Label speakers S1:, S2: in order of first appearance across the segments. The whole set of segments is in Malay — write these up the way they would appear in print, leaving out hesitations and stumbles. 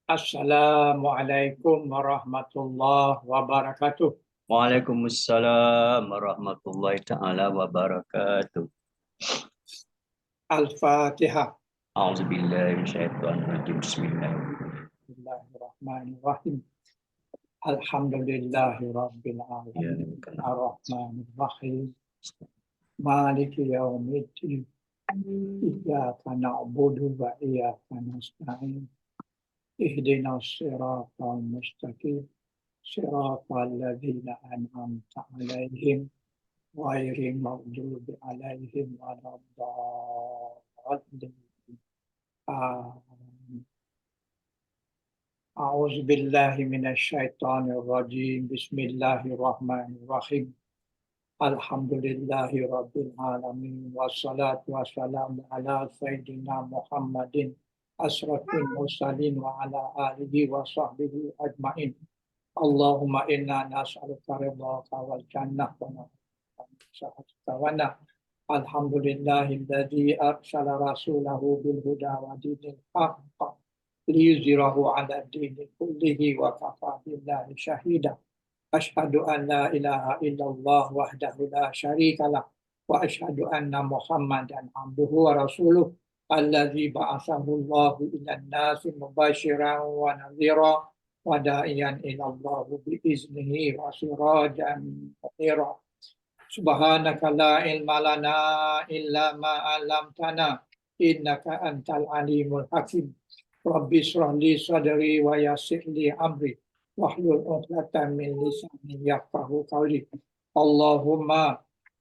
S1: Assalamualaikum warahmatullahi wabarakatuh.
S2: Waalaikumsalam warahmatullahi taala wabarakatuh.
S1: Al-Fatihah.
S2: A'udzubillahi minasyaitonir rajim. Bismillahirrahmanirrahim.
S1: Bismillahirrahmanirrahim. Alhamdulillahi rabbil
S2: Ya
S1: alamin.
S2: kana
S1: Ar-Rahmanir Rahim. Maliki yaumiddin. Iyyaka na'budu wa iyyaka nasta'in. Ihdinas siratal mustaqim. Siratal ladzina an'amta 'alaihim ghairil maghdubi 'alaihim waladdallin. Amin. A'udzu billahi minasyaitonir rajim. Bismillahirrahmanirrahim. Alhamdulillahi rabbil alamin wassalatu wassalamu ala sayyidina Muhammadin asrafil mursalin wa ala alihi wa sahbihi ajmain. Allahumma inna nas'aluka ridhaka wal jannah wa na'udzuka wa alhamdulillahilladzi arsala rasulahu bil huda wa dinil haqq liyuzhirahu 'ala ad-dini kullihi wa kafa billahi shahida. Asyhadu an la ilaha illallah wahdahu la syarikalah wa asyhadu anna Muhammadan abduhu wa rasuluh alladzi ba'atsahu Allahu ilan nasi mubasyiran wa nadhira wa da'iyan ila Allah bi iznihi wa sirajan munira. Subhanaka la ilma lana illa ma 'allamtana innaka antal alimul hakim. Rabbi shrah li sadri wa yassir li amri wahlul 'uqdatam min lisani yafqahu qawli.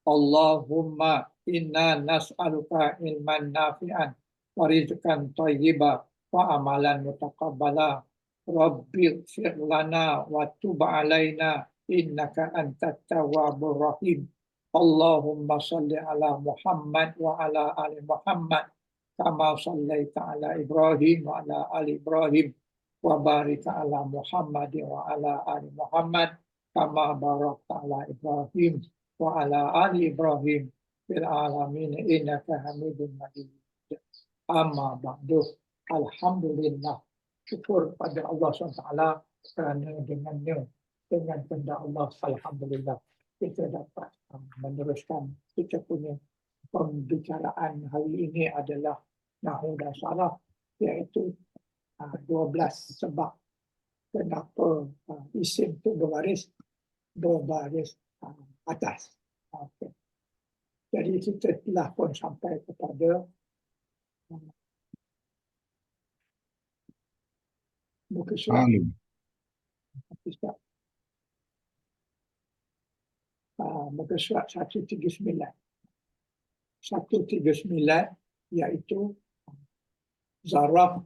S1: Allahumma inna nas'aluka ilman nafi'an wa rizqan thayyiban wa amalan mutaqabbala. Rabbi ighfir lana wa tub 'alaina innaka antat tawwabur rahim. Allahumma shalli ala Muhammad wa ala ali Muhammad kama shallaita ala Ibrahim wa ala ali Ibrahim wa barik ala Muhammad wa ala ali Muhammad kama barakta ala Ibrahim wa ala ali Ibrahim fil alamin innaka Hamidum Majid. Amma ba'du. Alhamdulillah, syukur pada Allah SWT kerana dengan kehendak Allah, alhamdulillah kita dapat meneruskan kita punya pembicaraan hari ini adalah Nahwu dan Saraf, iaitu 12 sebab kenapa isim itu berbaris atas. Okay. Jadi kita telah pun sampai kepada muka surat. Muka surat 139. 139 iaitu zaraf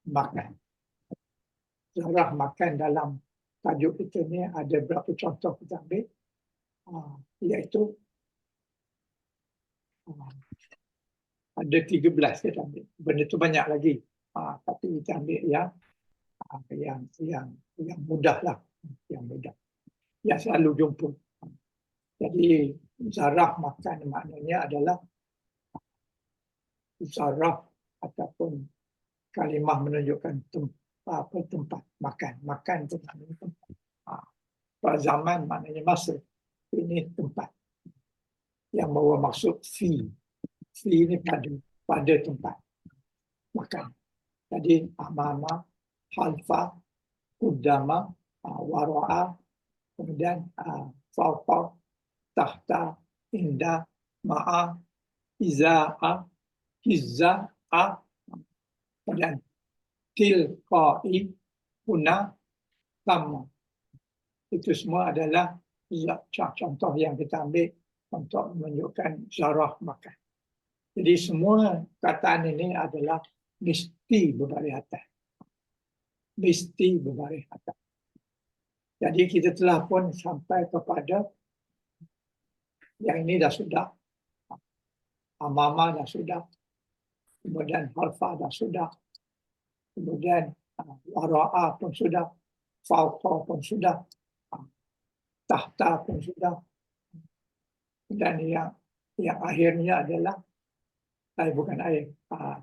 S1: makan. Zaraf makan dalam tajuk kita ni ada berapa contoh kita ambil, iaitu ada 13 kita ambil. Benda tu banyak lagi, tapi kita ambil yang mudah lah, yang mudah, yang selalu jumpa. Jadi zaraf makan maknanya adalah zaraf ataupun kalimah menunjukkan tempat makan. Makan itu maknanya tempat. Pada zaman maknanya masa. Ini tempat. Yang bawa maksud fi. Fi ini pada tempat makan. Jadi amama, halfa, qudama, wara'a, kemudian fawqa, tahta, inda, ma'a, iza'a, hizza'a, kemudian tilqa'i, huna, tamma. Itu semua adalah contoh yang kita ambil untuk menunjukkan zarah makan. Jadi semua kataan ini adalah mesti berbaris atas. Mesti berbaris atas. Jadi kita telah pun sampai kepada yang ini dah sudah. Amama dah sudah. Kemudian halfa dah sudah. Kemudian wara'a pun sudah. Fawqa pun sudah. Tahta pun sudah. Dan yang akhirnya adalah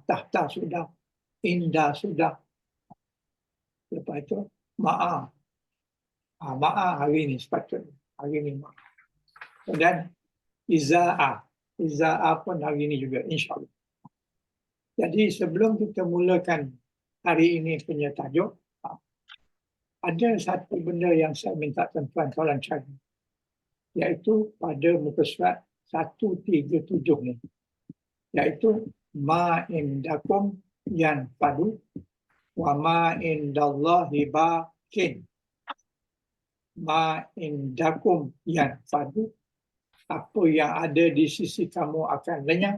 S1: tahta sudah. Inda sudah. Lepas itu ma'a. Ma'a hari ini sepatutnya. Hari ini ma'a. Dan iza'a. Iza'a pun hari ini juga, insyaAllah. Jadi sebelum kita mulakan hari ini punya tajuk, ada satu benda yang saya minta tuan-tuan tolong cari. Iaitu pada muka surat 137 ni. Iaitu ma indakum yan fadu wa ma indallahi baqin. Ma indakum yan fadu, apa yang ada di sisi kamu akan lenyap,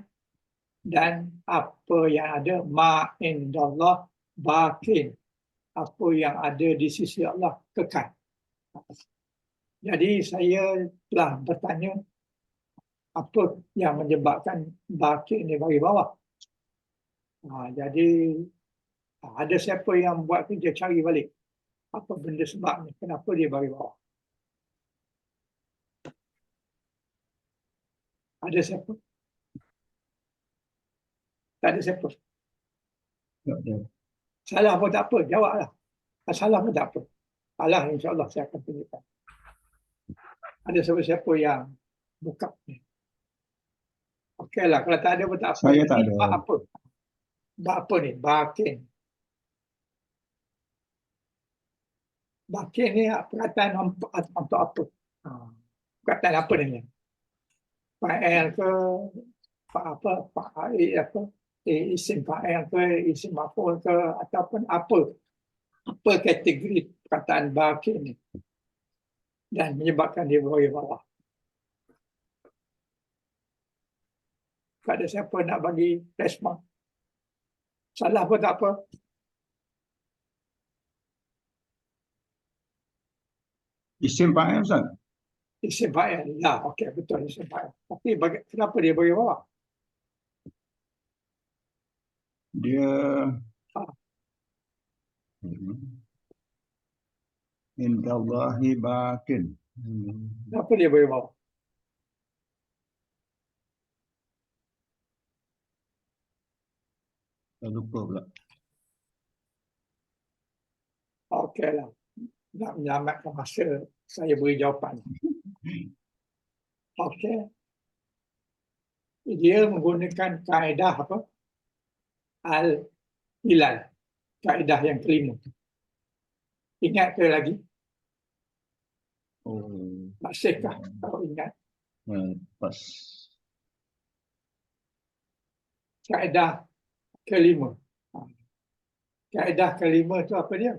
S1: dan apa yang ada ma indallah baqin, apa yang ada di sisi Allah kekal. Jadi saya telah bertanya apa yang menyebabkan baqin ni bagi bawah. Jadi ada siapa yang buat kerja cari balik apa benda sebabnya, kenapa dia bagi bawah? Ada siapa? Tak ada siapa.
S3: Tak ada.
S1: Salah pun tak apa, jawablah. Salah pun tak apa. Salah, insyaAllah saya akan tunjukkan. Ada siapa-siapa yang buka ni? Okeylah, kalau tak ada pun tak apa.
S3: Saya tak
S1: Ini
S3: ada.
S1: bab apa? Bab apa ni? Baqin. Baqin ni perkataan untuk apa? Perkataan apa ni? Fa'il ke? Isim fa'il ke? Isim maf'ul ke? Ataupun apa? Apa kategori perkataan baqin ni? Dan menyebabkan dia bagi bawah. Tak ada siapa nak bagi respon. Salah pun tak apa.
S3: Isim fa'il Ustaz.
S1: Isim fa'il. Ya, okey, betul isim fa'il. Tapi kenapa dia bagi bawah?
S3: Dia indallahi baqin.
S1: Kenapa dia bagi bawah?
S3: Saya lupa pula.
S1: Okeylah. Nak menyelamatkan masa, saya beri jawapan. Okey. Dia menggunakan kaedah apa? Al-Hilal. Kaedah yang kelima. Ingat ke lagi?
S3: Oh,
S1: Masihkah kalau ingat?
S3: pas.
S1: Kaedah kelima. Kaedah kelima itu apa dia?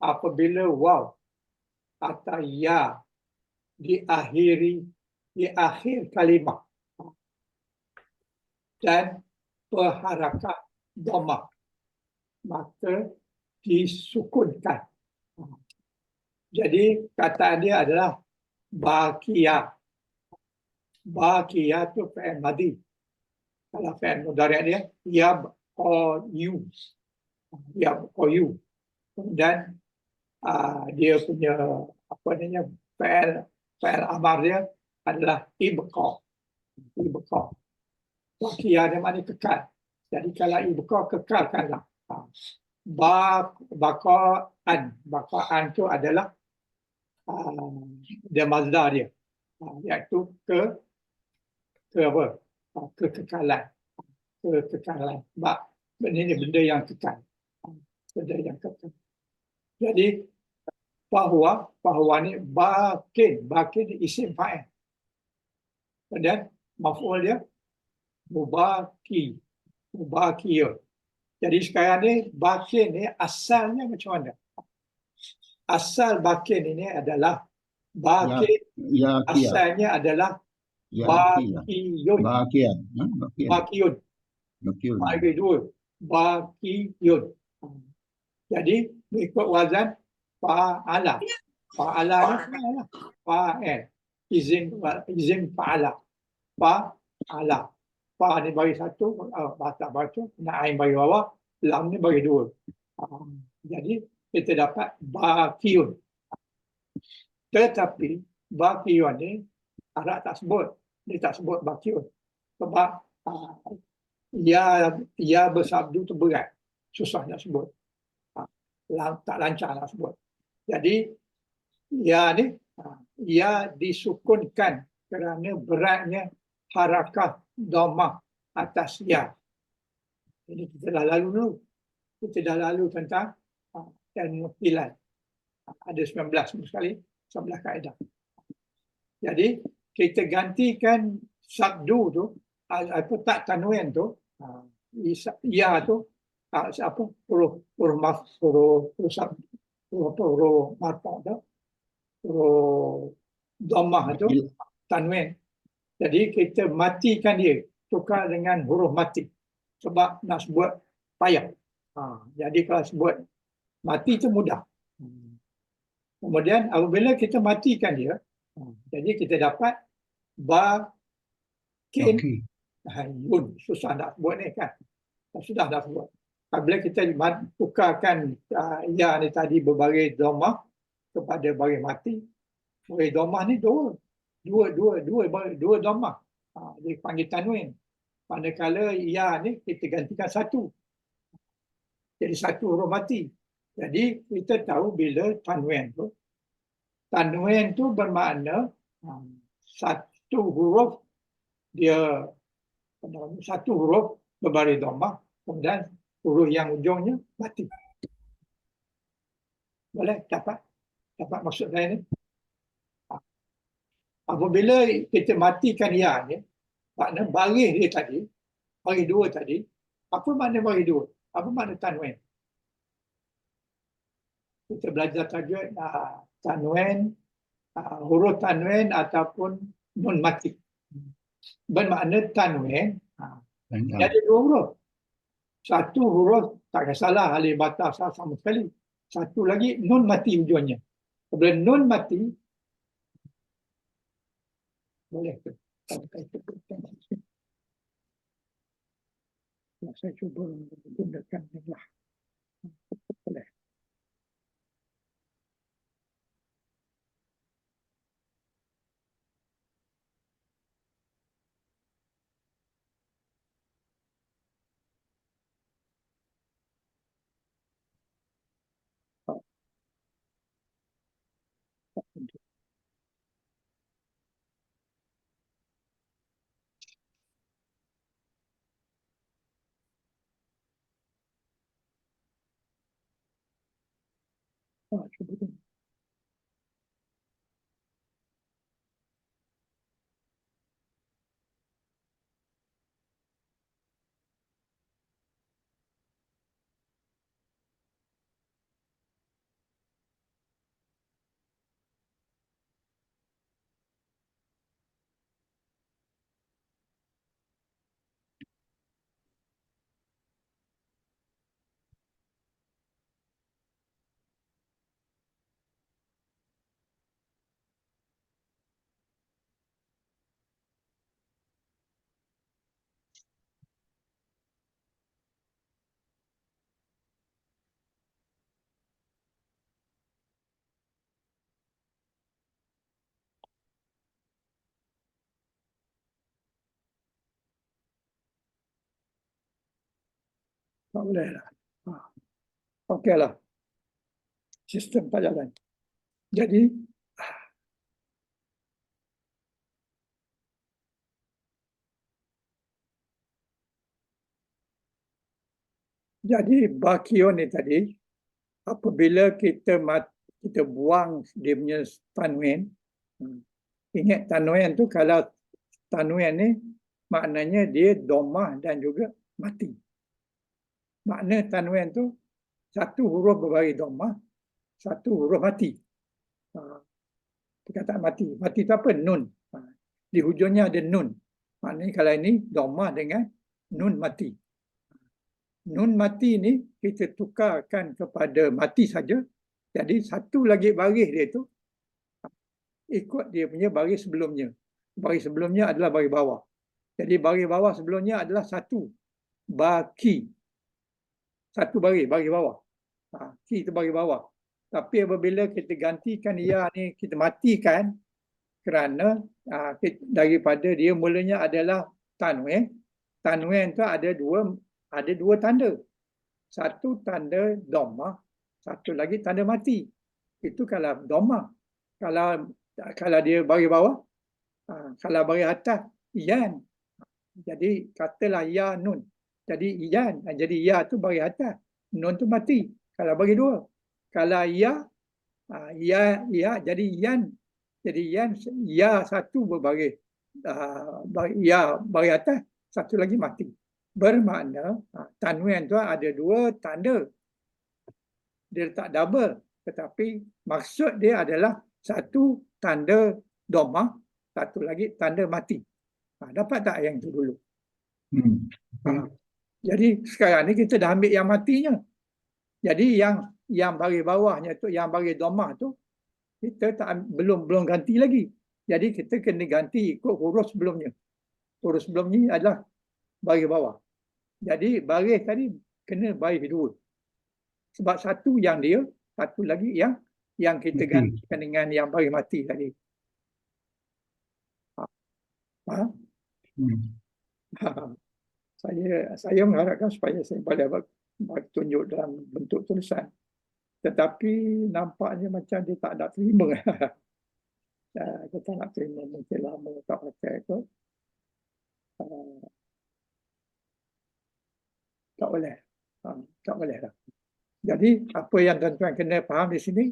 S1: Apabila waw atau ya di akhir kalimah dan berharakat dhammah, maka disukunkan. Jadi kata dia adalah baqiyah. Baqiyah itu fi'il madhi. Kalau fi'il mudhari' dia yabqayu. Yabqayu. Kemudian dia punya apa namanya fi'il amar dia adalah ibqa. Ibqa. Baqiyah dia maknanya kekal. Jadi kalau ibqa, kekalkanlah. Baqaan itu adalah dia mazdar dia, iaitu kekekalan. Kekekalan. Benda yang kekal. Benda yang kekal. Jadi bahwa ni baqin isim fa'il. Kemudian maf'ul dia mubaqiyun. Jadi sekarang ni baqin ni asalnya macam mana? Asal baqin ini adalah baqin asalnya adalah baqiyun. Baqiyun. Bagi dua. Baqiyun. Jadi mengikut wazan fa'ala. Fa'ala ni fa'il. Izin fa'ala. Fa'ala. Fa ni bagi satu, baca, nak ain bagi bawah, lam ni bagi dua. Jadi kita dapat baqiyun. Tetapi baqiyun ni Arab tak sebut. Dia tak sebut baqiyun. Sebab ya bersabdu tu berat. Susah nak sebut. tak lancar nak sebut. Jadi ya ni ya disukunkan kerana beratnya harakah dhammah atas ya. Ini kita dah lalu dulu. Kita dah lalu tentang dan nukilan. Ada 19 sekali, 19 kaedah. Jadi kita gantikan sabdu tu, apa tak tanwin tu, ya tu, apa huruf marfa tu, huruf dhammah tu, tanwin. Jadi kita matikan dia, tukar dengan huruf mati. Sebab nak sebut payah. Jadi kalau sebut mati itu mudah. Kemudian apabila kita matikan dia, jadi kita dapat ba kin
S3: Okey.
S1: yun. Susah nak sebut ni kan. Sudah nak sebut. Apabila kita tukarkan ya ni tadi berbaris dhammah kepada baris mati. Baris dhammah ni dua dhammah. Dia panggil tanwin. Manakala ya ni kita gantikan satu. Jadi satu huruf mati. Jadi kita tahu bila tanwin tu bermakna satu huruf dia satu huruf berbaris dhammah, kemudian huruf yang ujungnya mati. Boleh dapat maksud saya ni? Apabila kita matikan ya ni, makna baris dia tadi, baris dua tadi, apa makna baris dua? Apa makna tanwin? Kita belajar tajwid tanwin, huruf tanwin ataupun nun mati. Bermakna tanwin, dia ada dua huruf. Satu huruf tak kisahlah alif batas sama sekali. Satu lagi nun mati ujungnya. Bila nun mati, boleh ke? Saya cuba gunakan ni lah. Boleh. Cuba tu. Tak boleh lah. Okeylah. Sistem pelajaran. Jadi bakio ni tadi, apabila kita buang dia punya tanwin, ingat tanwin tu kalau tanwin ni maknanya dia dhammah dan juga mati. Makna tanwin tu satu huruf berbaris dhammah, satu huruf mati. Perkataan mati. Mati tu apa? Nun. Di hujungnya ada nun. Maknanya kalau ini dhammah dengan nun mati. Nun mati ni kita tukarkan kepada mati saja. Jadi satu lagi baris dia tu ikut dia punya baris sebelumnya. Baris sebelumnya adalah baris bawah. Jadi baris bawah sebelumnya adalah satu. Baki. Satu baris bawah. Ki itu baris bawah. Tapi apabila kita gantikan ya ni, kita matikan kerana daripada dia mulanya adalah tanwin. Tanwin tu ada dua tanda. Satu tanda dhammah, Satu lagi tanda mati. Itu kalau doma. Kalau dia bagi bawah, kalau bagi atas, yan. Jadi katalah ya nun. Jadi yan. Jadi ya tu bagi atas. Nun tu mati. Kalau bagi dua. Kalau ya, ya jadi yan. Jadi yan, ya satu berbagi. Ya bagi atas, satu lagi mati. Bermakna tanwin tu ada dua tanda. Dia letak double, tetapi maksud dia adalah satu tanda domah, satu lagi tanda mati. Dapat tak yang itu dulu? Jadi sekarang ni kita dah ambil yang matinya. Jadi yang bagi bawahnya tu, yang bagi domah tu, kita belum ganti lagi. Jadi kita kena ganti ikut huruf sebelumnya. Huruf sebelumnya adalah bagi bawah. Jadi baris tadi kena baris dua. Sebab satu yang dia, satu lagi yang kita gantikan dengan yang bagi mati tadi. Saya mengharapkan supaya saya boleh tunjuk dalam bentuk tulisan. Tetapi nampaknya macam dia tak nak terima. Dia tak nak terima, mungkin lama tak pakai kot. Tak boleh. Tak boleh lah. Jadi apa yang tuan-tuan kena faham di sini,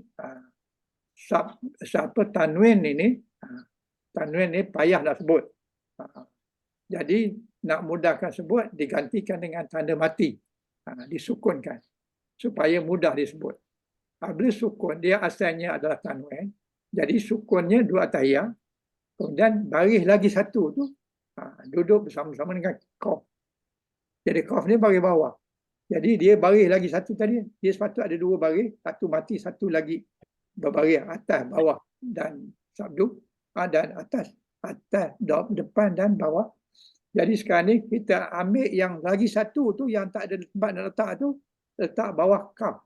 S1: siapa tanwin ini, tanwin ini payah nak sebut. Jadi nak mudahkan sebut, digantikan dengan tanda mati. Disukunkan supaya mudah disebut. Bila sukun, dia asalnya adalah tanwin. Jadi sukunnya dua atas ya. Kemudian baris lagi satu tu duduk bersama-sama dengan qaf. Jadi qaf ni baris bawah. Jadi dia baris lagi satu tadi. Dia sepatut ada dua baris. Satu mati, satu lagi berbaris atas, bawah dan sabdu. Dan atas, depan dan bawah. Jadi sekarang ni kita ambil yang lagi satu tu yang tak ada tempat nak letak tu, letak bawah kaf.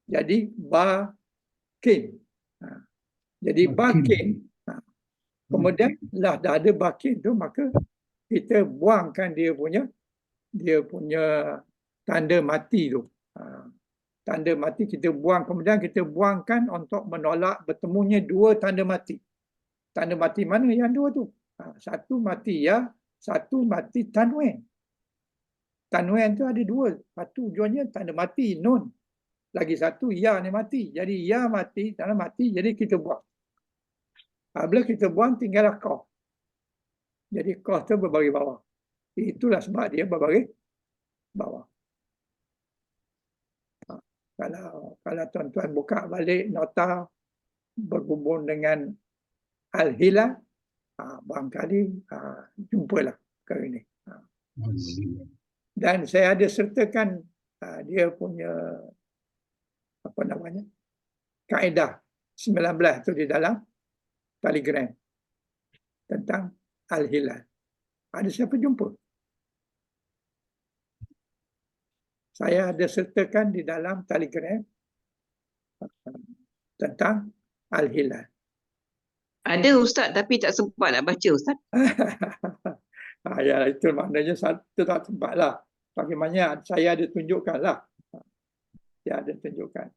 S1: Jadi bakin. Jadi bakin. Kemudian lah dah ada bakin tu, maka kita buangkan dia punya tanda mati tu. Tanda mati kita buang, kemudian kita buangkan untuk menolak bertemunya dua tanda mati. Tanda mati mana yang dua tu? Satu mati ya, satu mati tanwin. Tanwin tu ada dua. Satu tujuannya tanda mati, nun. Lagi satu ya ni mati. Jadi ya mati, tanda mati, jadi kita buang. Bila kita buang tinggallah qaf. Jadi qaf tu berbaris bawah. Itulah sebab dia berbaris bawah. Kalau tuan-tuan buka balik nota berhubung dengan Al-Hilal, barangkali jumpalah perkara ini. Dan saya ada sertakan dia punya kaedah 19 tu di dalam Telegram tentang Al-Hilal. Ada siapa jumpa? Saya ada sertakan di dalam Telegram tentang Al-Hilal.
S4: Ada Ustaz, tapi tak sempat nak baca Ustaz.
S1: Ya, itu maknanya satu tak sempat lah. Bagaimana saya ada tunjukkan lah. Saya ada tunjukkan.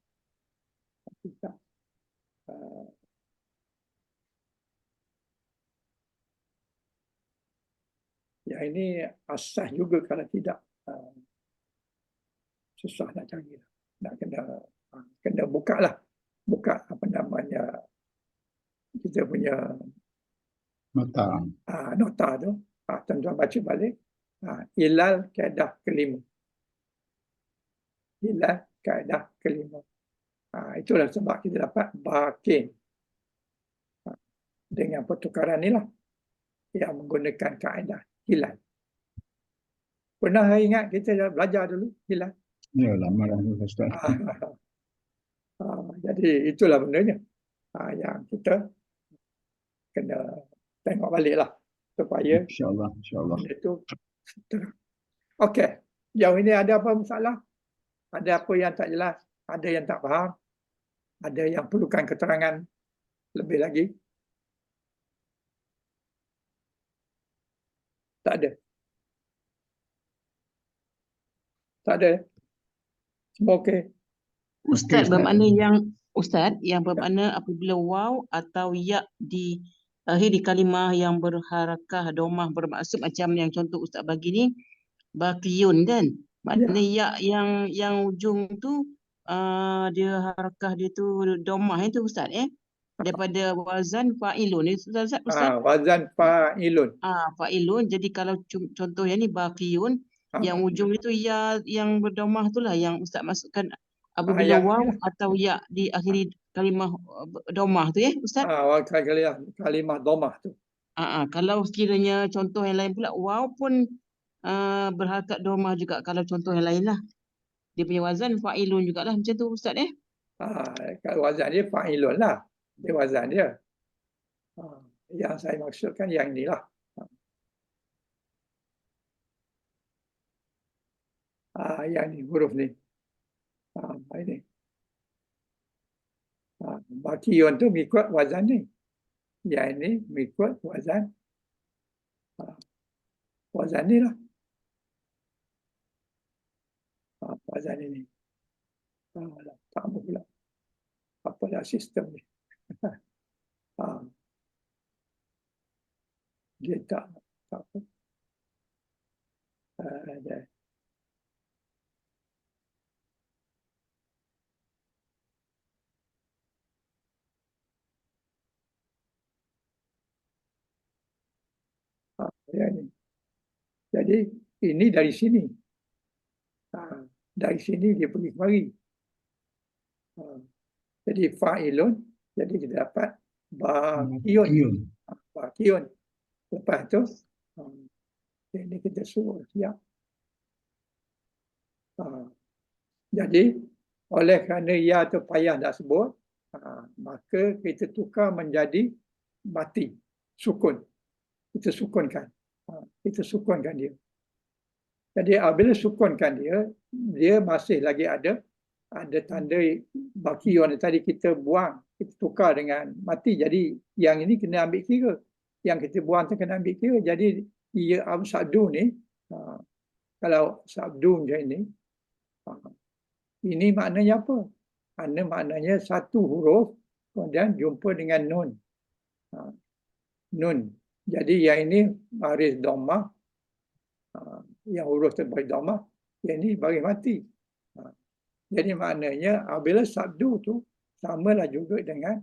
S1: Ya, ini asah juga kalau tidak. Susah nak cari. Nak kena buka lah. Buka kita punya nota tu. Tuan-tuan baca balik. Hilal kaedah kelima. Hilal kaedah kelima. Itulah sebab kita dapat bakin. Dengan pertukaran ni lah. Yang menggunakan kaedah hilal. Pernah ingat kita dah belajar dulu hilal?
S3: Ya, lama dah Ustaz.
S1: Jadi itulah benarnya yang kita kena tengok balik lah supaya
S3: InsyaAllah.
S1: itu terang. Okey, jauh ini ada apa masalah? Ada apa yang tak jelas? Ada yang tak faham? Ada yang perlukan keterangan lebih lagi? Tak ada. Tak ada. Semua okey.
S4: Ustaz
S3: Ustaz.
S4: bermakna yang bermakna apabila waw atau ya di akhir di kalimah yang berharakah domah bermaksud macam yang contoh Ustaz bagi ni baqiyun kan. Maknanya ya yang ujung tu dia harakah dia tu domah itu Ustaz daripada wazan fa'ilun ni Ustaz.
S1: Wazan fa'ilun.
S4: Fa'ilun. Jadi kalau contoh yang ni baqiyun, yang ujung itu ya yang berdomah itulah yang Ustaz masukkan apabila
S1: yang
S4: waw
S1: ni
S4: atau ya di akhiri kalimah domah tu Ustaz.
S1: kalimah domah tu.
S4: Kalau sekiranya contoh yang lain pula waw pun berharakat domah juga kalau contoh yang lain lah. Dia punya wazan fa'ilun jugalah macam tu Ustaz
S1: Kalau wazan dia fa'ilun lah. Dia wazan dia. Yang saya maksudkan yang inilah. Yang ni, huruf ni. Ini. Baqiyun tu mengikut wazan ni. Yang ini mengikut wazan ni lah. Wazan ini. Tak apa pula. Apa dah sistem ni. Dia tak apa. Jadi ini dari sini. Dari sini dia pergi kemari. Jadi fa'ilun. Jadi kita dapat baqiyun. Baqiyun. Lepas tu ini kita suruh siap. Jadi oleh kerana ya tu payah nak sebut, maka kita tukar menjadi mati, sukun. Kita sukunkan. Kita sukunkan dia. Jadi apabila sukunkan dia, dia masih lagi ada tanda baqiyun tadi kita buang, kita tukar dengan mati. Jadi yang ini kena ambil kira. Yang kita buang tu kena ambil kira. Jadi ia sabdu ni, kalau sabdu macam ini maknanya apa? Maknanya satu huruf kemudian jumpa dengan nun. Nun. Jadi yang ini baris dhammah, yang huruf terbaris dhammah, yang ini baris mati. Jadi maknanya apabila sabdu tu samalah juga dengan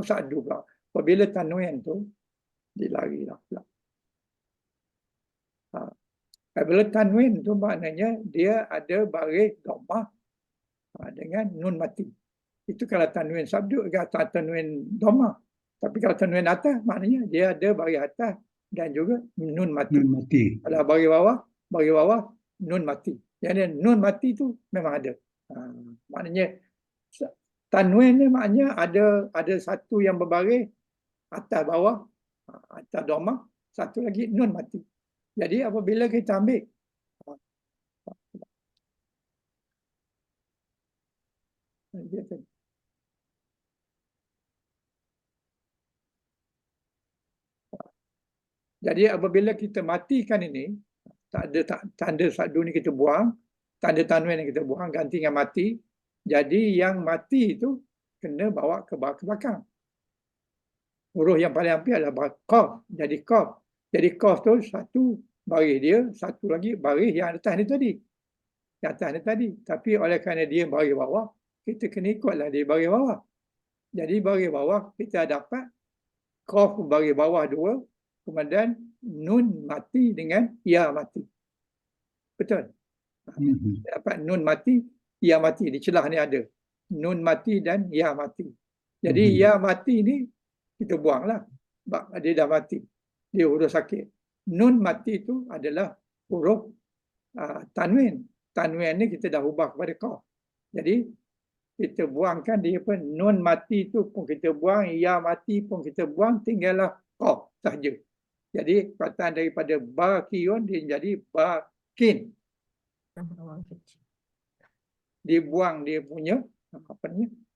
S1: sabdu pula. Apabila tanwin tu dilarilah pula. Apabila tanwin tu maknanya dia ada baris dhammah dengan nun mati. Itu kalau tanwin sabdu atau tanwin dhammah. Tapi kalau tanwin atas maknanya dia ada baris atas dan juga nun mati.
S3: Nun mati.
S1: Kalau baris bawah nun mati. Jadi nun mati tu memang ada. Maknanya tanwin ni maknanya ada satu yang berbaris atas bawah, atas dhammah, satu lagi nun mati. Jadi apabila kita ambil jadi apabila kita matikan ini, tak ada tanda sabdu ni kita buang, tanda tanwin yang kita buang ganti dengan mati. Jadi yang mati itu kena bawa ke belakang. Huruf yang paling hampir adalah qaf. Jadi qaf. Jadi qaf tu satu baris dia, satu lagi baris yang atas ni tadi. Yang atas ni tadi. Tapi oleh kerana dia baris bawah, kita kena ikutlah dia baris bawah. Jadi baris bawah kita dapat qaf baris bawah 2, kemudian nun mati dengan ya mati. Betul? Dapat nun mati, ya mati. Di celah ni ada. Nun mati dan ya mati. Jadi ya mati ni kita buanglah. Sebab dia dah mati. Dia huruf sakit. Nun mati itu adalah huruf tanwin. Tanwin ni kita dah ubah kepada qaf. Jadi kita buangkan dia pun nun mati tu pun kita buang, ya mati pun kita buang, tinggallah qaf sahaja. Jadi perkataan daripada baqiyun dia jadi baqin. Dibuang dia punya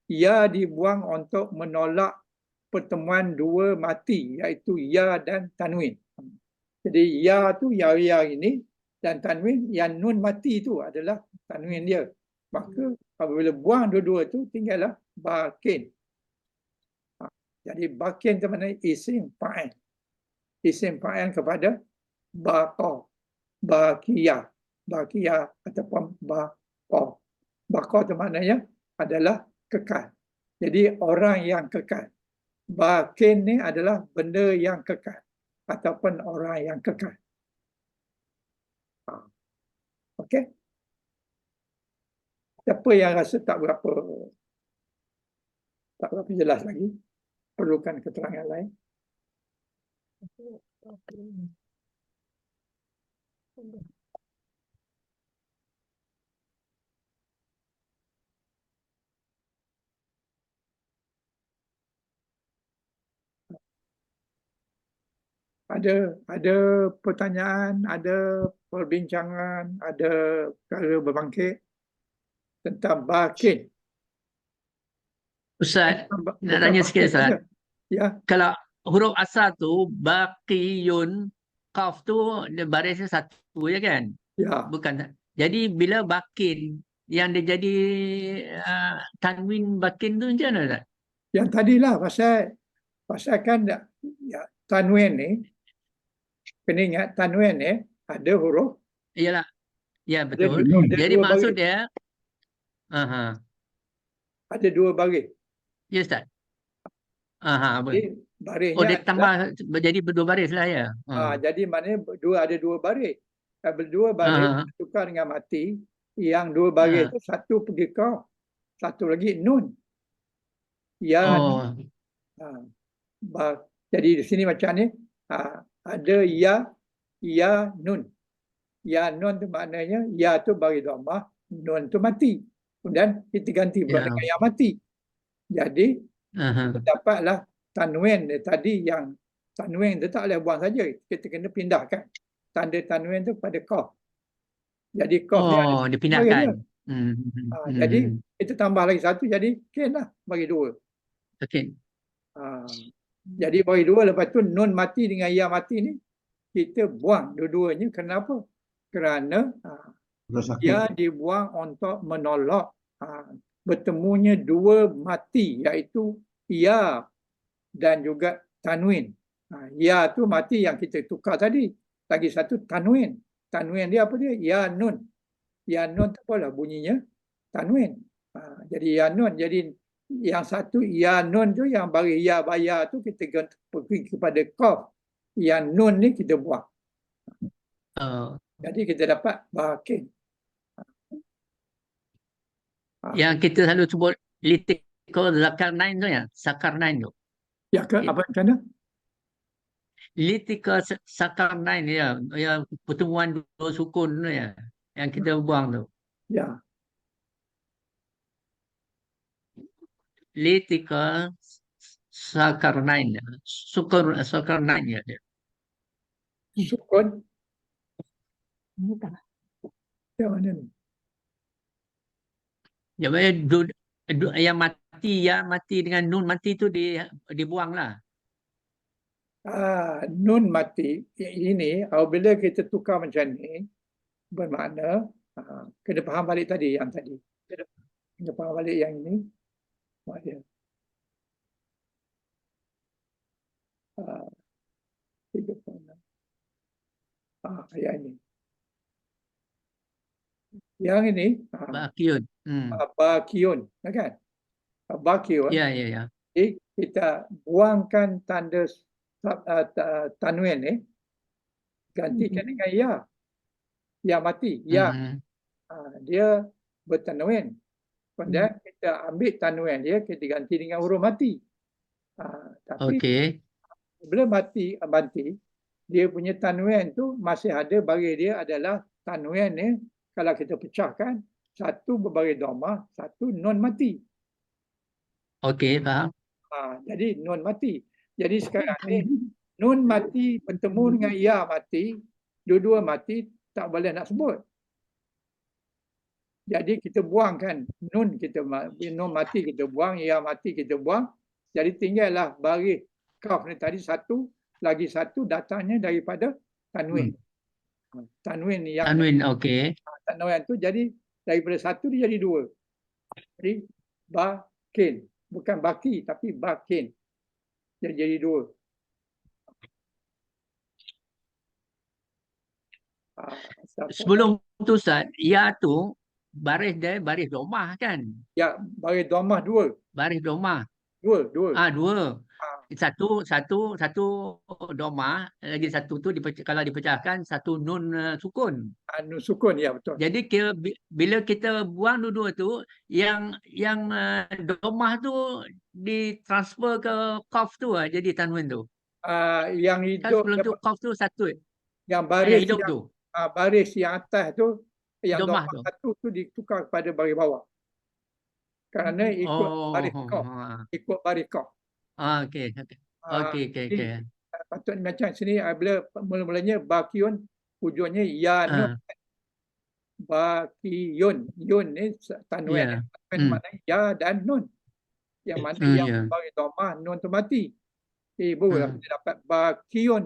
S1: ya dibuang untuk menolak pertemuan dua mati, iaitu ya dan tanwin. Jadi ya tu ya ini dan tanwin, yang nun mati itu adalah tanwin dia. Maka Apabila buang dua-dua tu tinggallah bakin. Jadi bakin itu maknanya isim fa'il. Isim fa'il kepada baqa, baqiyah, baqiyah ataupun baqa. Baqa itu maknanya adalah kekal. Jadi orang yang kekal. Bakin ni adalah benda yang kekal ataupun orang yang kekal. Okey? Siapa yang rasa tak berapa jelas lagi, perlukan keterangan lain? Ada pertanyaan, ada perbincangan, ada perkara berbangkit tentang bakin.
S5: Ustaz,
S1: Bukan
S5: nak tanya sikit
S1: bakin
S5: Ustaz.
S1: saja. Ya,
S5: Kalau huruf asal tu baqiyun, qaf tu dia barisnya satu je kan?
S1: ya.
S5: Bukan. Jadi bila bakin yang dia jadi tanwin bakin tu macam mana Ustaz?
S1: Yang tadilah pasal kan ya, tanwin ni, kena ingat tanwin ni ada huruf,
S5: Iyalah. Ya
S1: ada,
S5: betul.
S3: nun.
S1: ada
S5: Jadi
S1: dua
S5: maksud
S1: baris.
S5: dia
S1: Ada dua baris.
S5: ya Ustaz. Apa?
S1: Jadi
S5: Oh
S1: barisnya
S5: dia
S1: adalah,
S5: tambah jadi berdua baris lah ya.
S1: jadi maknanya ada dua baris. Berdua baris tukar dengan mati. Yang dua baris tu satu pergi qaf, satu lagi nun. Ya,
S5: Oh,
S1: jadi di sini macam ni, ada ya nun. Ya nun tu maknanya ya tu bagi dhammah, nun tu mati. Kemudian kita ganti pula
S5: Ya.
S1: dengan yang mati. Jadi dapatlah tanwin tadi, yang tanwin tu tak boleh buang saja. Kita kena pindahkan tanda tanwin tu pada qaf. Jadi qaf ni ada
S5: oh
S1: baris
S5: dipindahkan.
S1: dia. Jadi kita tambah lagi satu, jadi ken lah bagi dua.
S5: Okey.
S1: Jadi bagi dua, lepas tu nun mati dengan ya mati ni kita buang dua-duanya. Kenapa? Kerana dia dibuang untuk menolak bertemunya dua mati, iaitu ya dan juga tanwin. Ya tu mati yang kita tukar tadi. Lagi satu tanwin. Tanwin dia apa dia? Ya nun. Ya nun tu apalah bunyinya? Tanwin. Jadi ya nun. Jadi yang satu ya nun tu yang bagi ya bayar tu kita pergi kepada qaf. Yang nun ni kita buang. Jadi kita dapat bakin.
S5: Yang kita selalu sebut litikal zakarnain tu ya, sakarnain tu.
S1: Ya ke? Apa macam mana?
S5: Litikal sakarnain ya, yang pertemuan dua sukun tu ya, yang kita buang tu.
S1: Ya.
S5: Litikal sakarnain, sakarnain ya dia.
S1: Sukun. Yang mana ni?
S5: Yang mati ya mati dengan nun mati tu dibuang lah.
S1: Nun mati ini apabila kita tukar macam ni, bermakna kena faham balik tadi, yang tadi. Kena faham balik yang ini. Dia. Yang ini. Yang ini
S5: Bakiun.
S1: bakiun, kan? Bakiun.
S5: Ya.
S1: Jadi kita buangkan tanda tanwin ni, gantikan dengan ya. Ya mati, ya. Dia bertanwin. Kemudian kita ambil tanwin dia, kita ganti dengan huruf mati. Tapi bila mati, dia punya tanwin tu masih ada, bagi dia adalah tanwin ni, kalau kita pecahkan, satu berbaris dhammah, satu nun mati.
S5: Okey, faham.
S1: Jadi nun mati. Jadi sekarang ni nun mati bertemu dengan ya mati, dua-dua mati, tak boleh nak sebut. Jadi kita buangkan nun, nun mati kita buang, ya mati kita buang. Jadi tinggallah baris qaf ni tadi satu, lagi satu datangnya daripada tanwin. Tanwin yang
S5: Tanwin okey.
S1: tanwin tu jadi daripada satu dia jadi dua. Jadi bakin, bukan baki tapi bakin. Jadi dua. Siapa?
S5: Sebelum tu Ustaz, ya tu baris dia baris domah kan?
S1: Ya, bagi domah dua.
S5: Baris domah.
S1: Dua.
S5: Dua.
S1: Ah,
S5: Satu domah, lagi satu tu kalau dipecahkan satu nun sukun.
S1: anu sukun, ya betul.
S5: Jadi bila kita buang dua-dua tu, yang domah tu ditransfer ke qaf tu jadi tanwin tu.
S1: Yang
S5: Kan
S1: hidup,
S5: sebelum tu qaf tu satu.
S1: yang
S5: Yang
S1: baris
S5: hidup
S1: yang
S5: tu,
S1: baris yang atas tu, yang
S5: domah
S1: domah
S5: tu.
S1: satu tu ditukar kepada baris bawah. Kerana ikut baris
S5: Oh,
S1: qaf, ikut baris qaf.
S5: okey.
S1: Ah,
S5: Okey.
S1: jadi, patut macam sini bila mula-mulanya bakiun, hujungnya ya nun. Bakiun, yun ni tanwin.
S5: Ya.
S1: Tanwin maknanya ya dan nun. Yang mana yang
S5: Ya.
S1: bagi domah, nun tu mati. Barulah kita dapat bakiun.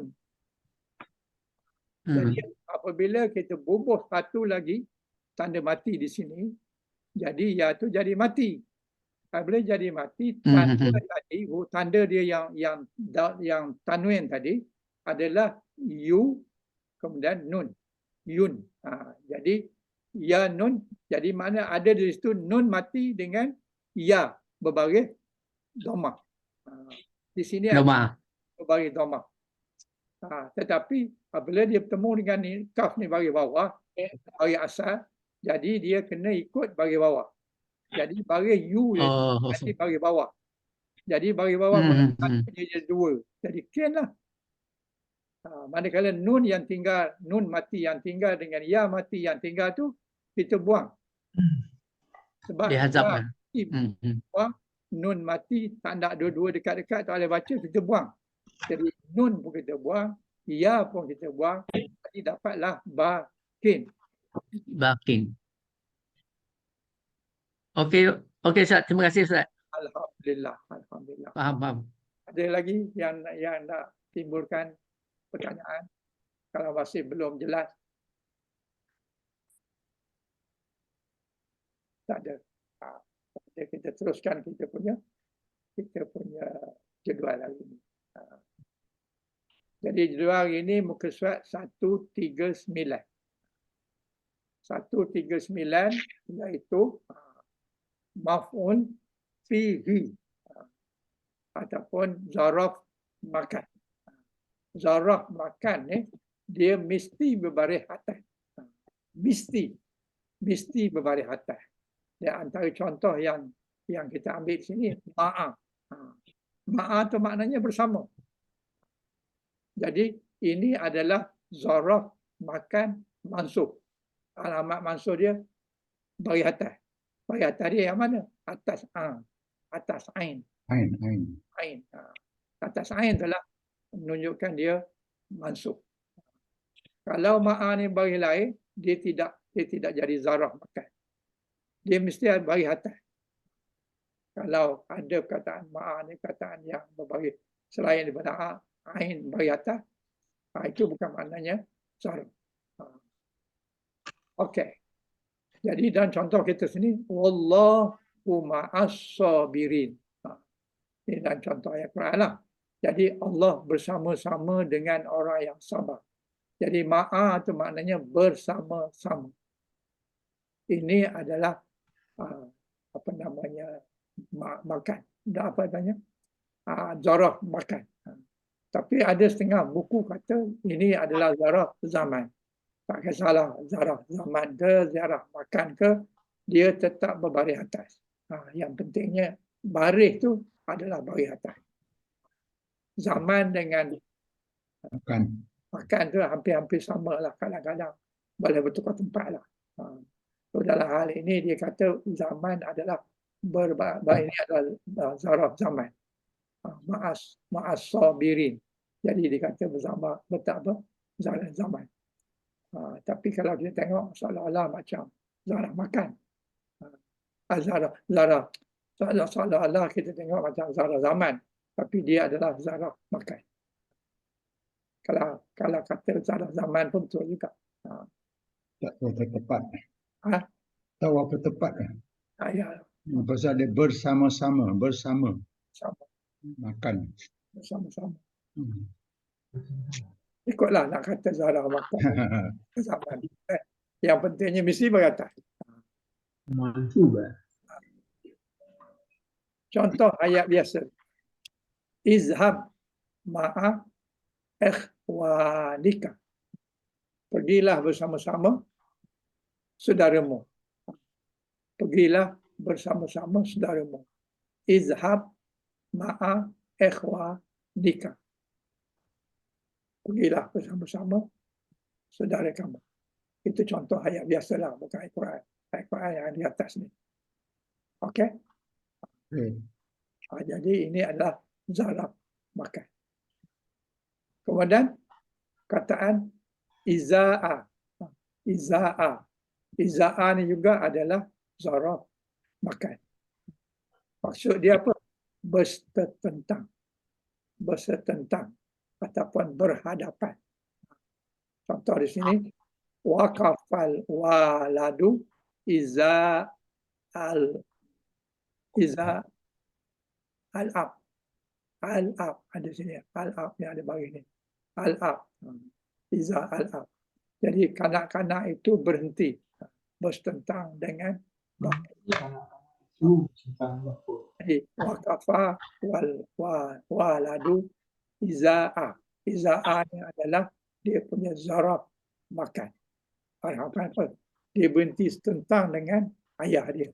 S1: Jadi apabila kita bubuh satu lagi tanda mati di sini, jadi ya tu jadi mati. Apabila jadi mati, tanda tadi, tanda dia yang tanwin tadi adalah yu kemudian nun. Yun. Jadi ya nun, jadi mana ada di situ nun mati dengan ya berbaris domah. Di sini ada
S5: Domah.
S1: berbaris domah. Tetapi apabila dia bertemu dengan ni, kaf ni baris bawah, baris asal, jadi dia kena ikut baris bawah. Jadi baris U jadi baris bawah. Jadi baris bawah satu jadi dua. Jadi kin lah. Manakala nun yang tinggal, nun mati yang tinggal dengan ya mati yang tinggal tu, kita buang. Sebab
S5: Dia hazab kan.
S1: buang, nun mati tak nak dua-dua dekat-dekat, tak boleh baca, kita buang. Jadi nun pun kita buang, ya pun kita buang, jadi dapatlah bakin.
S5: Bakin. Okey Ustaz, terima kasih Ustaz.
S1: Alhamdulillah.
S5: Faham.
S1: Ada lagi yang nak timbulkan pertanyaan? Kalau masih belum jelas, tak ada. Kita teruskan kita punya jadual hari ini. Jadi jadual hari ini muka surat 139. 139 iaitu maf'ul fihi ataupun zaraf makan. Zaraf makan ni dia mesti berbaris atas. Mesti berbaris atas. Dan antara contoh yang kita ambil sini ma'a. Ma'a tu maknanya bersama. Jadi ini adalah zaraf makan mansub. Alamat mansub dia baris atas. Baris atas dia yang mana? Atas atas ain. Ain. Atas ain telah menunjukkan dia mansub. Kalau ma'a ni baris lain, dia tidak jadi zaraf makan. Dia mesti baris atas. Kalau ada perkataan ma'a ni perkataan yang berbaris selain daripada ain baris atas, itu bukan maknanya zaraf. Okey. Jadi dan contoh kita sini wallahu ma'as sabirin. Ini dan contoh ayat Quran lah. Jadi Allah bersama-sama dengan orang yang sabar. Jadi ma'a itu maknanya bersama-sama. Ini adalah makan. Apa namanya? Zaraf makan. Tapi ada setengah buku kata ini adalah zaraf zaman. Tak kisahlah zaraf zaman ke, zaraf makan ke, dia tetap berbaris atas. Yang pentingnya baris tu adalah baris atas. Zaman dengan makan tu hampir-hampir sama lah, kadang-kadang boleh bertukar tempat lah. So dalam hal ini dia kata zaman adalah ini adalah zaraf zaman. Ma'as sabirin. Jadi dia kata bersama betapa zaman. Tapi kalau kita tengok seolah-olah macam zaraf makan. Seolah-olah kita tengok macam zaraf zaman. Tapi dia adalah zaraf makan. Kalau kata zaraf zaman pun betul juga.
S3: Tak tahu tepat.
S1: Ha?
S3: Tahu apa tepat.
S1: Ya.
S3: Pasal dia bersama-sama, bersama
S1: Sama,
S3: makan.
S1: bersama-sama.
S3: Hmm.
S1: Ikutlah nak kata Zara makan zaman. Yang pentingnya mesti beratas. Contoh ayat biasa. Izhab ma'a ikhwanika. Pergilah bersama-sama saudaramu. Pergilah bersama-sama saudaramu. Izhab ma'a ikhwanika. Pergilah bersama-sama saudara kamu. Itu contoh ayat biasalah, bukan ayat Quran. Ayat Quran yang di atas ni. Okey?
S3: Okay.
S1: Jadi ini adalah zarab makan. Kemudian kataan iza'a. Iza'a. Iza'a ni juga adalah zarab makan. Maksud dia apa? Bersetentang. Bersetentang ataupun berhadapan. Contoh di sini, waqafal waladu iza al-ab. Al-ab ada sini. Al-ab yang ada bagi ni. Al-ab. Iza al-ab. Jadi kanak-kanak itu berhenti bersetentang dengan bapa. Jadi waqafa waladu iza'a. Iza'a ni adalah dia punya zarab makan. Dia berhenti setentang dengan ayah dia.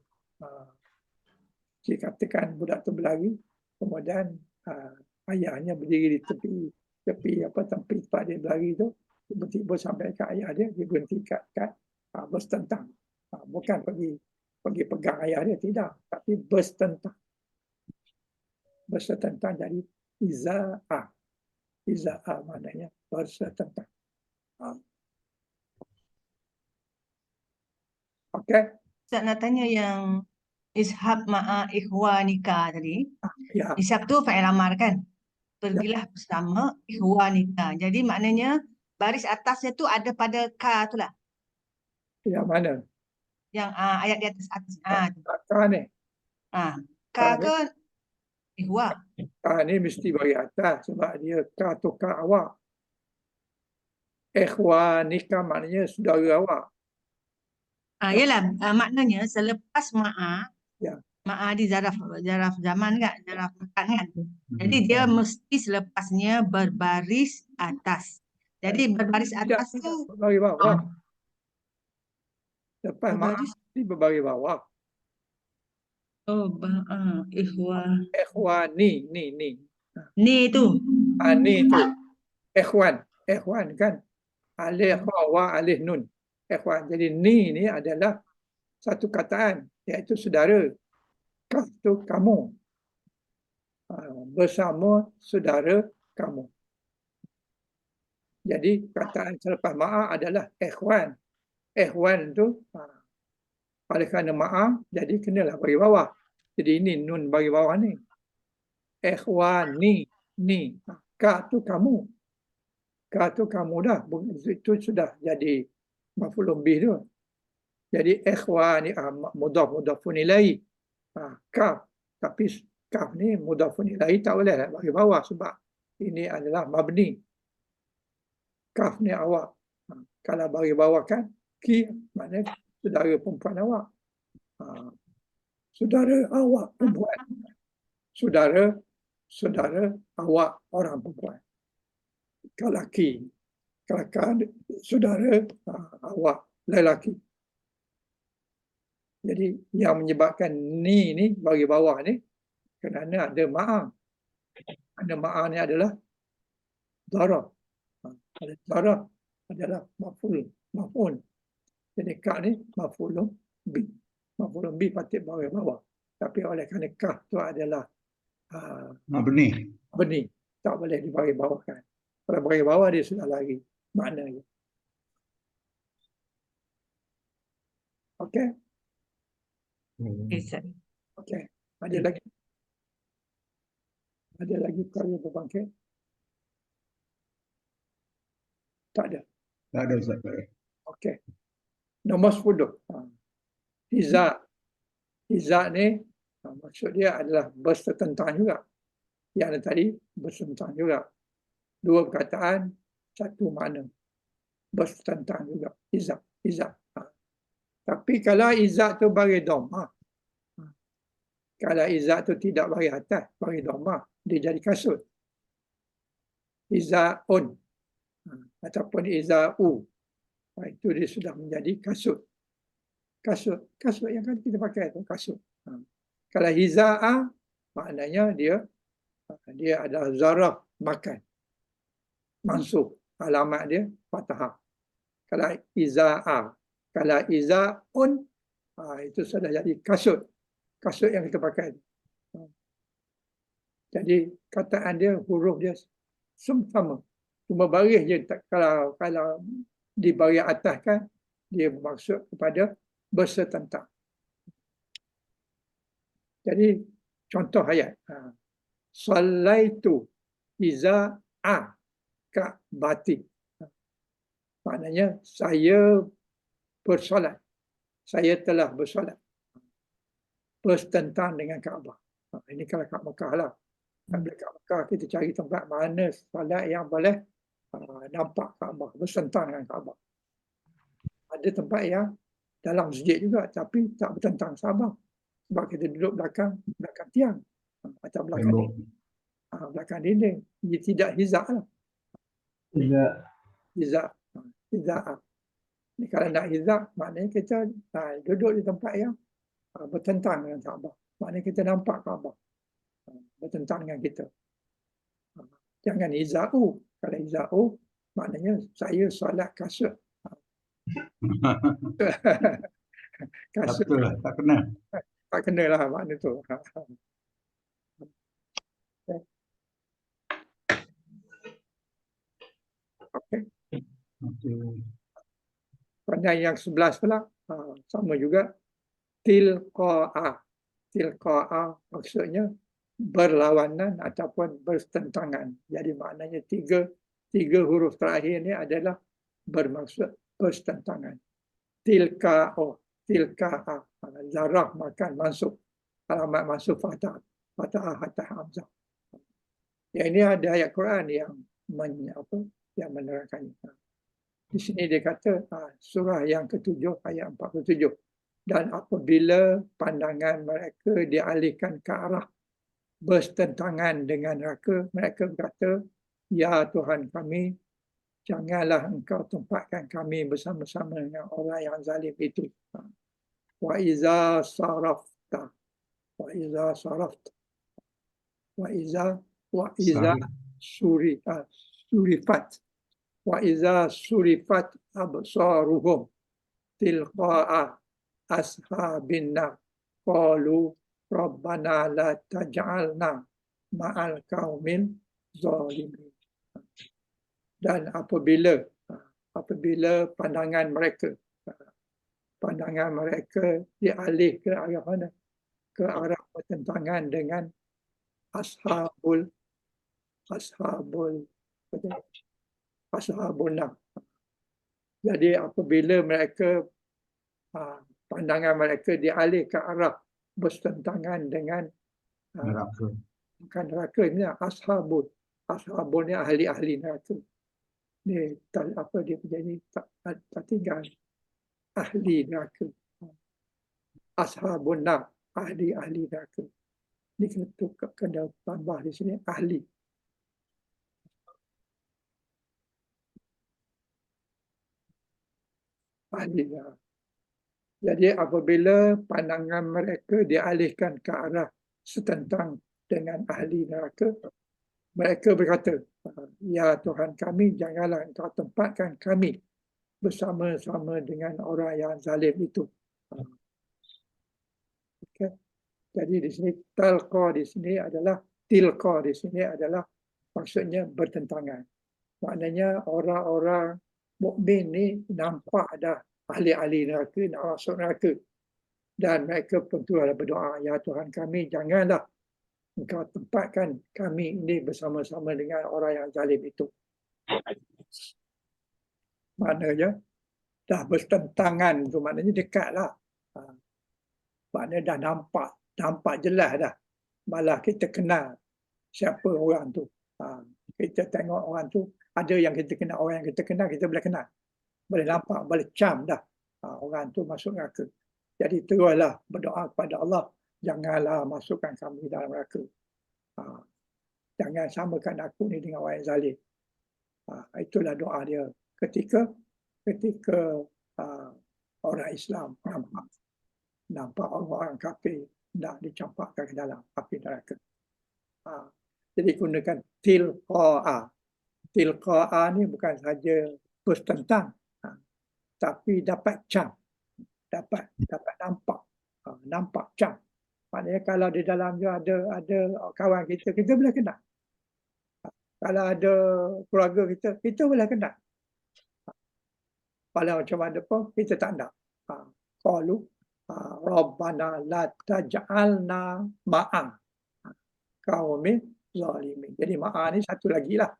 S1: Dia katakan budak tu berlari, kemudian ayahnya berdiri di tepi tempat dia berlari tu, tiba-tiba sampai ke ayah dia berhenti kat bersetentang. Bukan pergi pegang ayah dia, tidak, tapi bersetentang. Bersetentang jadi iza'a. Iza'a maknanya bersetentang. Okey?
S6: Ustaz nak tanya yang izhab ma'a ikhwanika tadi.
S1: Ya,
S6: Izhab tu fa'il amar kan? Pergilah bersama ikhwanika. Jadi maknanya baris atasnya tu ada pada ka tu lah.
S1: yang mana?
S6: Yang ayat di atas.
S1: Ka ni.
S6: Ka ke ikhwa?
S1: Ka ni mesti bagi atas sebab dia ka tu ka awak. Ikhwanika maknanya saudara awak.
S6: Yalah, maknanya selepas ma'a,
S1: Ya.
S6: ma'a di zaraf zaman kan, zaraf makan kan. Jadi dia mesti selepasnya berbaris atas. Jadi berbaris atas tu
S1: Berbagi bawah. Lepas maaf
S6: berbaris.
S1: mesti berbagi bawah.
S6: Oh, ikhwa.
S1: Ikhwani, ni.
S6: Ni tu.
S1: Ni tu. Ikhwan kan. Alif wa alif nun. Ikhwan. Jadi ni adalah satu kataan, iaitu saudara. Kaf tu kamu. Bersama saudara kamu. Jadi kataan selepas ma'a adalah ikhwan. Ikhwan tu oleh kerana ma'a jadi kenalah bagi bawah. Jadi ini nun bagi bawah ni. Ikhwani, ni. Ka tu kamu. Ka tu kamu dah. Itu sudah jadi maf'ulun bih tu. Jadi ikhwani mudhafun ilaih. Kaf. Tapi kaf ni mudhafun ilaih tak boleh bagi bawah sebab ini adalah mabni. Kaf ni awak. Kalau bagi bawah kan ki maknanya saudara perempuan awak. Saudara awak perempuan. Saudara awak orang perempuan. Kalau ki. Kalau saudara awak lelaki. Jadi yang menyebabkan ni bagi bawah ni kerana ada ma'a. Ada ma'a ni adalah darah. Ada darah adalah maf'ul. Jadi ka ni maf'ulun bi. Maf'ulun bi patut bagi bawah. Tapi oleh kerana ka tu adalah
S3: Mabni.
S1: benih, tak boleh dibagi bawah kan. Kalau bagi bawah dia sudah lari maknanya. Okey?
S6: Okay, Ustaz.
S1: Okey. Ada lagi? Ada lagi perkara berbangkit? Tak ada.
S3: Tak ada Ustaz.
S1: Okey. Nombor 10. Iza ni maksud dia adalah bersetentang juga. Yang tadi bersetentang juga. Dua perkataan, satu makna. Bersetentang juga. Iza. Tapi kalau iza tu bagi dhammah. Kalau iza tu tidak bagi atas, bagi dhammah, dia jadi kasut. Izaun ataupun izau. Itu dia sudah menjadi kasut. Kasut yang kan kita pakai tu kasut. Kalau hiza'a maknanya dia adalah zaraf makan. Mansub. Alamat dia fathah. Kalau iza'a, kalau izaun itu sudah jadi kasut. Kasut yang kita pakai. Jadi kataan dia, huruf dia sama. Cuma baris je. Kalau di baris atas kan dia bermaksud kepada bersetentang. Jadi contoh ayat. Sallaitu iza'a ka'bati. Maknanya saya bersolat. Saya telah bersolat. Bersetentang dengan Kaabah. Ini kalau kat Mekah lah. Kalau kat Mekah kita cari tempat mana solat yang boleh nampak Kaabah, bersetentang dengan Kaabah. Ada tempat yang dalam masjid juga tapi tak bertentang Kaabah. Sebab kita duduk belakang tiang atau belakang dinding. Dia tidak hizak lah. Hizak. Ini kalau nak hizak, maknanya kita duduk di tempat yang bertentang dengan Kaabah. Maknanya kita nampak Kaabah. Bertentang dengan kita. Jangan hizau. Kalau hizau, maknanya saya solat kasut. Kasut.
S3: Tak kena.
S1: Tak kena lah makna tu. Okey. Pada yang 11 pula, sama juga. Tilqa'a. Tilqa'a maksudnya berlawanan ataupun bertentangan. Jadi maknanya tiga huruf terakhir ni adalah bermaksud bertentangan. Tilqa'a. Zaraf makan mansub. Alamat mansub fathah hatta hamzah. Yang ini ada ayat Quran yang menerangkannya. Di sini dia kata surah yang ke-7 ayat 47. Dan apabila pandangan mereka dialihkan ke arah bertentangan dengan neraka, mereka berkata, ya Tuhan kami, janganlah engkau tempatkan kami bersama-sama dengan orang yang zalim itu. Wa iza sarafta. Wa iza surifat. Wa iza surifat absaruhum tilqa'a ashabin nar qalu rabbana la taj'alna ma'al qaumil zalimin. Dan apabila pandangan mereka dialih ke arah mana? Ke arah bertentangan dengan ashabul nar. Jadi apabila mereka pandangan mereka dialih ke arah bertentangan dengan neraka ini ashabul ni ahli neraka. Ni dia menjadi tak tinggal ahli neraka. Ashabun nar, ahli neraka. Ni kena tambah di sini ahli. Ahli neraka. Jadi apabila pandangan mereka dialihkan ke arah setentang dengan ahli neraka, mereka berkata, ya Tuhan kami, janganlah engkau tempatkan kami bersama-sama dengan orang yang zalim itu. Okay. Jadi di sini tilqa di sini adalah maksudnya bertentangan. Maknanya orang-orang mukmin ni nampak dah ahli-ahli neraka nak masuk neraka. Dan mereka pun berdoa, ya Tuhan kami, janganlah engkau tempatkan kami ini bersama-sama dengan orang yang zalim itu. Maknanya dah bertentangan tu, maknanya dekatlah. Maknanya dah nampak jelas dah. Malah kita kenal siapa orang tu. Kita tengok orang tu, ada yang kita kenal, orang yang kita kenal, kita boleh kenal. Boleh nampak, boleh cam dah. Orang tu masuk neraka. Jadi teruslah berdoa kepada Allah, janganlah masukkan kami dalam neraka. Jangan samakan aku ni dengan orang yang zalim. Itulah doa dia ketika orang Islam nampak orang kafir nak dicampakkan ke dalam api neraka. Jadi gunakan tilqa'a. Tilqa'a ni bukan saja bertentang, tapi dapat cam, dapat nampak cam. Maknanya kalau di dalamnya ada kawan kita boleh kenal. Kalau ada keluarga kita boleh kenal. Kalau macam mana pun kita tak nak. Qalu Rabbana la taj'alna ma'a qaumin zalimin. Jadi ma'a ni satu lagi lah.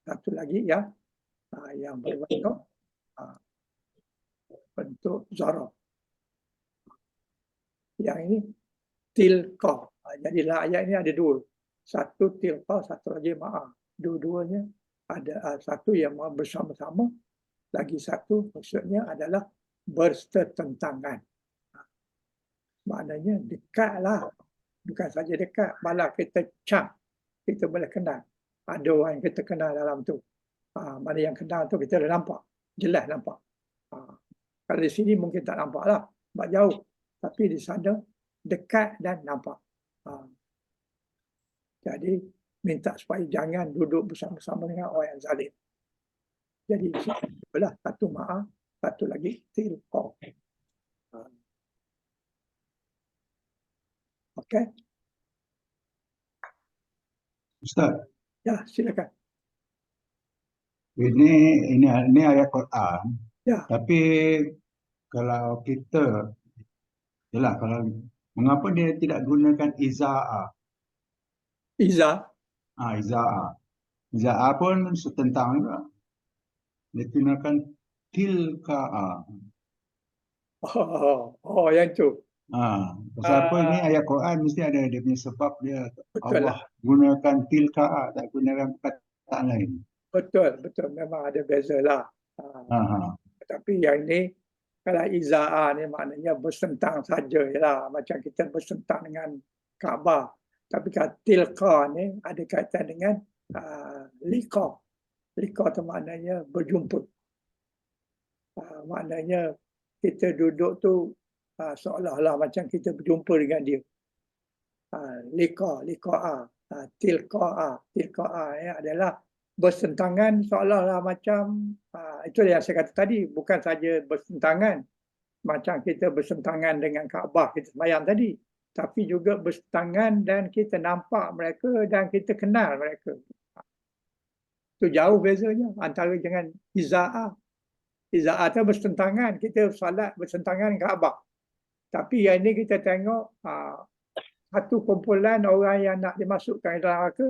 S1: Satu lagi yang bentuk zaraf. Yang ini tilqa. Jadi ayat ini ada dua. Satu tilqa, satu lagi ma'a. Dua-duanya ada satu yang bersama-sama, lagi satu maksudnya adalah bersetentangan. Maknanya dekatlah. Bukan saja dekat, malah kita cam. Kita boleh kenal. Ada orang yang kita kenal dalam tu. Mana yang kenal tu kita dah nampak. Jelas nampak. Kalau di sini mungkin tak nampak lah. Sebab jauh. Tapi di sana dekat dan nampak. Jadi minta supaya jangan duduk bersama-sama dengan orang yang zalim. Jadi itulah satu ma'a, satu lagi tilqa. Okey.
S3: Ustaz,
S1: Ya, silakan.
S3: ini ayat Quran.
S1: Ya.
S3: Tapi kalau kita, yalah, kalau mengapa dia tidak gunakan iza'ah?
S1: Iza.
S3: Iza'ah. Iza'ah pun setentang juga. Dia gunakan tilka'ah.
S1: Yang tu.
S3: Pasal apa ini ayat Quran mesti ada dia punya sebab dia.
S1: Betul
S3: Allah gunakan tilka'ah, tak gunakan perkataan lain.
S1: Betul. Memang ada beza lah. Tapi yang ini, kalau iza'ah ni maknanya bersentang saja lah. Macam kita bersentang dengan Kaabah. Tapi kalau tilqa ni ada kaitan dengan liqa. Liqa tu maknanya berjumpa. Maknanya kita duduk tu seolah-olah macam kita berjumpa dengan dia. Liqa'a. Tilqa'a adalah bersentangan seolah-olah macam itu yang saya kata tadi, bukan saja bersentangan macam kita bersentangan dengan Kaabah kita sembahyang tadi, tapi juga bersentangan dan kita nampak mereka dan kita kenal mereka. Itu jauh bezanya antara dengan iza'ah. Iza'ah itu bersentangan, kita solat bersentangan dengan Kaabah. Tapi yang ini kita tengok satu kumpulan orang yang nak dimasukkan ke dalam neraka,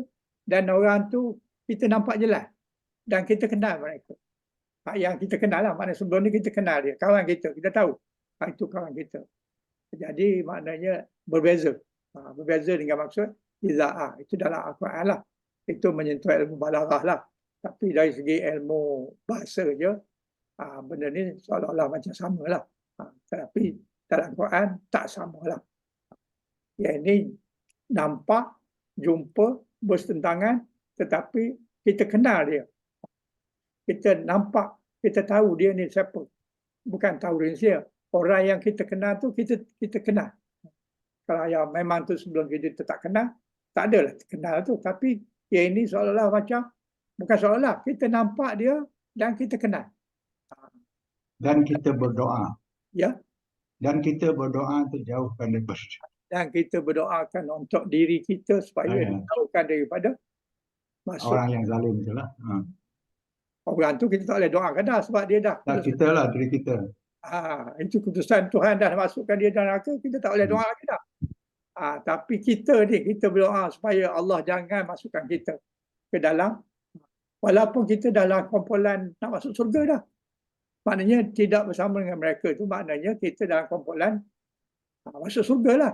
S1: dan orang tu kita nampak jelas dan kita kenal mereka. Yang kita kenal lah, maknanya sebelum ni kita kenal dia, kawan kita tahu itu kawan kita. Jadi maknanya berbeza. Berbeza dengan maksud iza'ah. Itu dalam Al-Quran lah. Itu menyentuh ilmu balaghah lah. Tapi dari segi ilmu bahasa je, benda ni seolah-olah macam sama lah. Tetapi dalam Quran tak sama lah. Yang ini nampak, jumpa, bersentangan, tetapi kita kenal dia. Kita nampak, kita tahu dia ni siapa. Bukan tahu dia. Orang yang kita kenal tu kita kenal. Kalau yang memang tu sebelum kita tak kenal, tak adalah kenal tu. Tapi yang ini seolah-olah macam, bukan seolah, kita nampak dia dan kita kenal.
S3: Dan kita berdoa.
S1: Ya.
S3: Dan kita berdoa untuk jauhkan daripada.
S1: Dan kita berdoakan untuk diri kita supaya dijauhkan daripada masuk.
S3: Orang yang zalim tu lah.
S1: Orang tu kita tak boleh doakan dah sebab dia dah.
S3: Kita lah, diri kita.
S1: Itu keputusan Tuhan dah masukkan dia dalam neraka, kita tak boleh doa lagi dah. Tapi kita ni, kita berdoa supaya Allah jangan masukkan kita ke dalam, walaupun kita dalam kumpulan nak masuk surga dah. Maknanya tidak bersama dengan mereka tu, maknanya kita dalam kumpulan Masuk surga lah.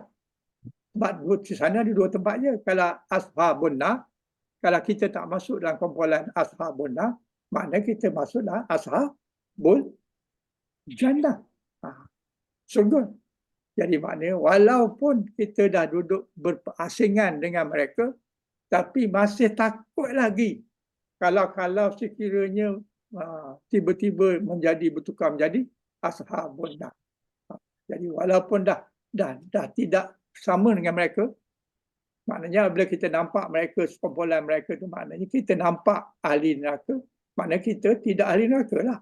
S1: Sebab di sana ada dua tempat je. Kalau ashabun nar, kalau kita tak masuk dalam kumpulan ashabun nar, maknanya kita masuk dalam ashabul jannah. Surga. Jadi maknanya walaupun kita dah duduk berasingan dengan mereka, tapi masih takut lagi kalau sekiranya tiba-tiba bertukar menjadi ashabun nar. Jadi walaupun dah tidak sama dengan mereka, maknanya bila kita nampak mereka, sekumpulan mereka tu, maknanya kita nampak ahli neraka, maknanya kita tidak ahli neraka lah.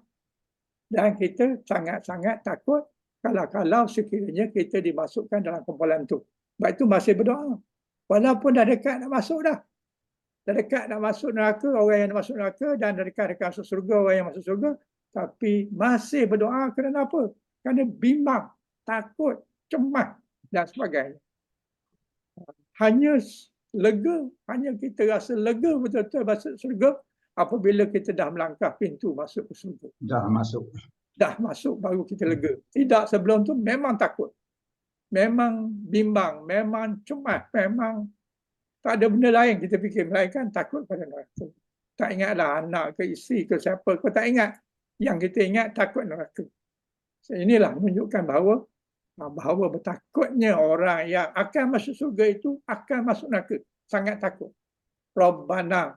S1: Dan kita sangat-sangat takut kalau sekiranya kita dimasukkan dalam kumpulan tu. Sebab itu masih berdoa. Walaupun dah dekat nak masuk dah. Dah dekat nak masuk neraka, orang yang nak masuk neraka, dan dah dekat masuk surga, orang yang masuk surga. Tapi masih berdoa kerana apa? Kerana bimbang, takut, cemas dan sebagainya. Hanya kita rasa lega betul-betul masuk surga apabila kita dah melangkah pintu masuk ke surga. Dah masuk baru kita lega. Tidak sebelum tu memang takut. Memang bimbang, memang cemas, memang tak ada benda lain kita fikir melainkan takut pada neraka. Tak ingatlah anak ke isteri ke siapa, kau tak ingat. Yang kita ingat takut neraka. So, inilah menunjukkan bahawa bertakutnya orang yang akan masuk surga itu akan masuk neraka. Sangat takut. Rabbana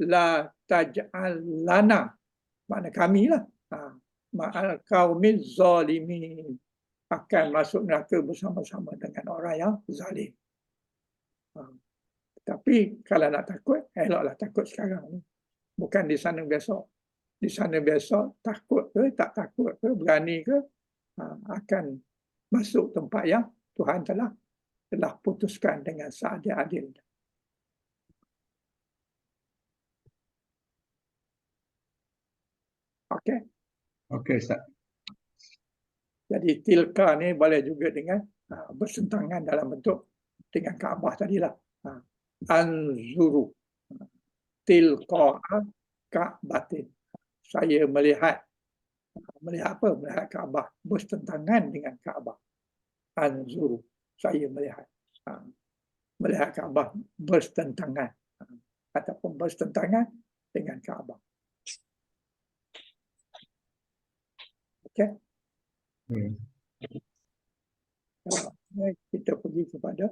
S1: la taj'al lana. Makna kami lah. Ma'al qaumiz zalimin. Akan masuk neraka bersama-sama dengan orang yang zalim. Tapi kalau nak takut, eloklah takut sekarang ni. Bukan di sana besok. Di sana besok takut ke, tak takut ke, berani ke, akan masuk tempat yang Tuhan telah putuskan dengan seadil-adil. Okey.
S3: Okey, Ustaz.
S1: Jadi tilka ni boleh juga dengan bersentangan dalam bentuk dengan Kaabah tadilah. Anzuru. Tilka Ka'batin. Saya melihat apa? Melihat Kaabah bertentangan dengan Kaabah. Anzuru. Saya melihat. Melihat Kaabah bertentangan. Ataupun bertentangan dengan Kaabah. Okey. Kita pergi kepada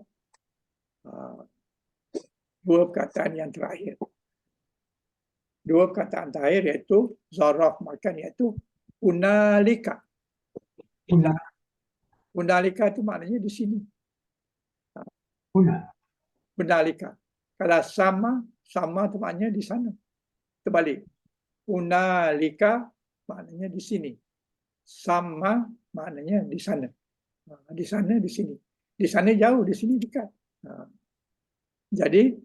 S1: dua perkataan yang terakhir. Dua perkataan terakhir iaitu zaraf makan, iaitu unalika. Unalika itu maknanya di sini. Unalika. Kalau sama itu maknanya di sana. Terbalik. Unalika maknanya di sini. Sama maknanya di sana. Di sana, di sini. Di sana jauh, di sini dekat. Jadi,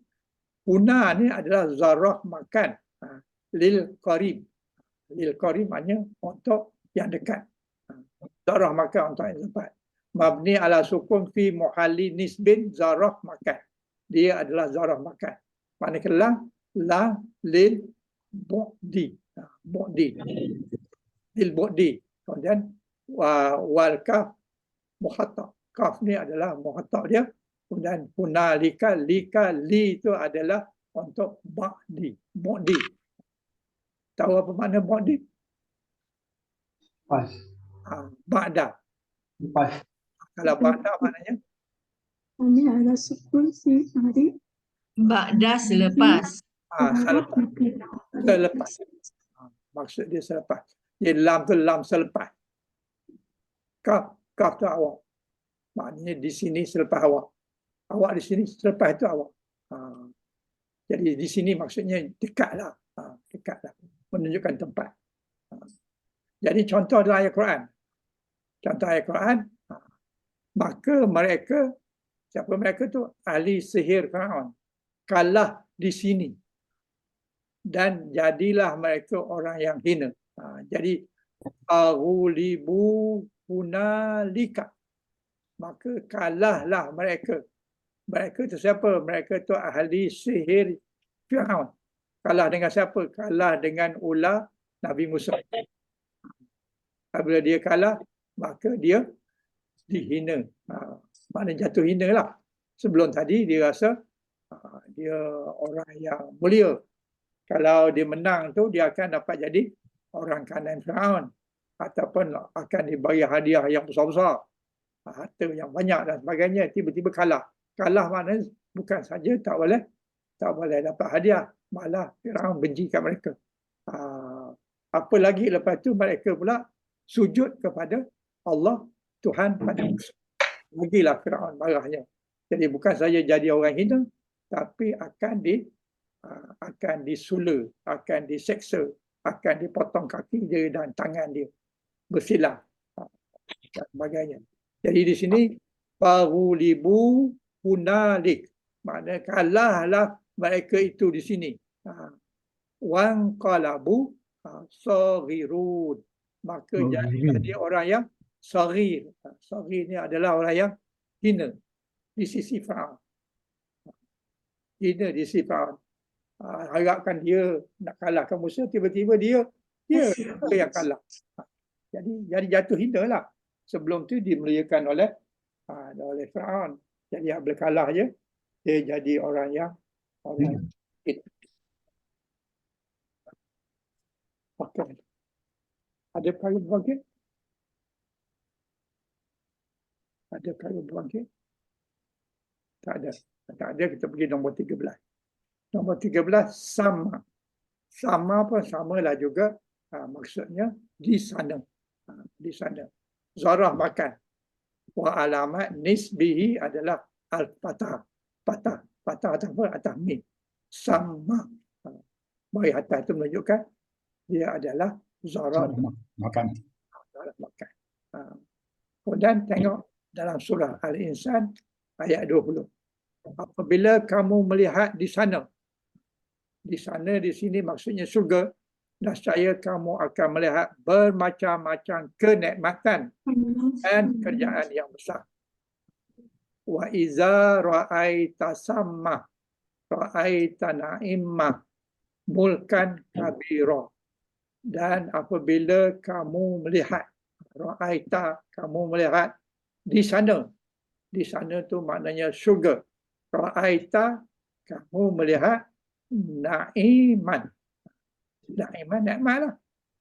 S1: una ni adalah zaraf makan. Lil qarib. Lil qarib maknanya untuk yang dekat. Zaraf makan untuk yang dekat. Mabni ala sukun fi muhalli nisbin zaraf makan. Dia adalah zaraf makan. Maknanya la lil bu'di. Bu'di. Lil bu'di. Kemudian wal kaf muhatta. Kaf ni adalah muhatta dia. Kemudian hunalika lika li itu adalah untuk ba'di. Bu'di. Tahu apa makna bu'di?
S7: Pas.
S1: Ba'da.
S7: Pas.
S1: Kalau ba'da maknanya?
S8: Hanya ada sukun si hari.
S6: Ba'da selepas.
S1: Selepas. Maksud dia selepas. Jadi lam tu lam selepas. Kaf tu awak. Maknanya di sini selepas awak. Awak di sini selepas itu awak. Jadi di sini maksudnya dekatlah. Dekatlah. Menunjukkan tempat. Jadi contoh dalam ayat Quran. Contoh ayat Quran. Maka mereka, siapa mereka tu? Ahli sihir Firaun. Kalah di sini. Dan jadilah mereka orang yang hina. Jadi aghulibu hunalika. Maka kalahlah mereka. Mereka itu siapa? Mereka itu ahli sihir Firaun. Kalah dengan siapa? Kalah dengan ular Nabi Musa. Apabila dia kalah, maka dia dihina. Maknanya jatuh hina lah. Sebelum tadi dia rasa dia orang yang mulia. Kalau dia menang tu dia akan dapat jadi orang kanan Firaun ataupun akan dibagi hadiah yang besar-besar, harta yang banyak dan sebagainya. Tiba-tiba kalah. Kalah maknanya bukan saja tak boleh dapat hadiah, malah Firaun bencikan mereka. Apa lagi lepas tu mereka pula sujud kepada Allah Tuhan pada Musa. Lagilah Firaun marahnya. Jadi bukan saja jadi orang hina, tapi akan disula, akan diseksa, akan dipotong kaki dia dan tangan dia, bersilang dan sebagainya. Jadi di sini farulibu hunalik, maknanya kalahlah mereka itu di sini. Wanqalabu saghirun, maka jadi orang yang saghir. Saghir ni adalah orang yang hina di sisi Firaun. Hina di sisi Firaun. Harapkan dia nak kalahkan Musa, tiba-tiba dia yang kalah. Jadi jatuh hina lah. Sebelum tu dimuliakan oleh Firaun. Jadi bila kalah je, dia jadi orang yang hina. Okay. Ada perkara berbangkit? Ada perkara berbangkit? Tak ada. Tak ada, kita pergi nombor 13. Nombor 13, sama. Sama pun samalah juga. Maksudnya di sana. Di sana. Zarah makan. Wa alamat nisbihi adalah al-fatah. Fatah. Fatah atas apa? Atas mim. Sama. Bagi atas itu menunjukkan dia adalah zarah
S3: makan.
S1: Zarah makan. Kemudian tengok dalam surah Al-Insan ayat 20. Apabila kamu melihat di sana di sini maksudnya surga, nescaya kamu akan melihat bermacam-macam kenikmatan dan kerjaan yang besar. Wa iza ra'aita samma ra'aita na'imma mulkan kabira. Dan apabila kamu melihat, ra'aita, kamu melihat di sana tu maknanya syurga. Ra'aita, kamu melihat na'iman. Na'iman, nikmat lah.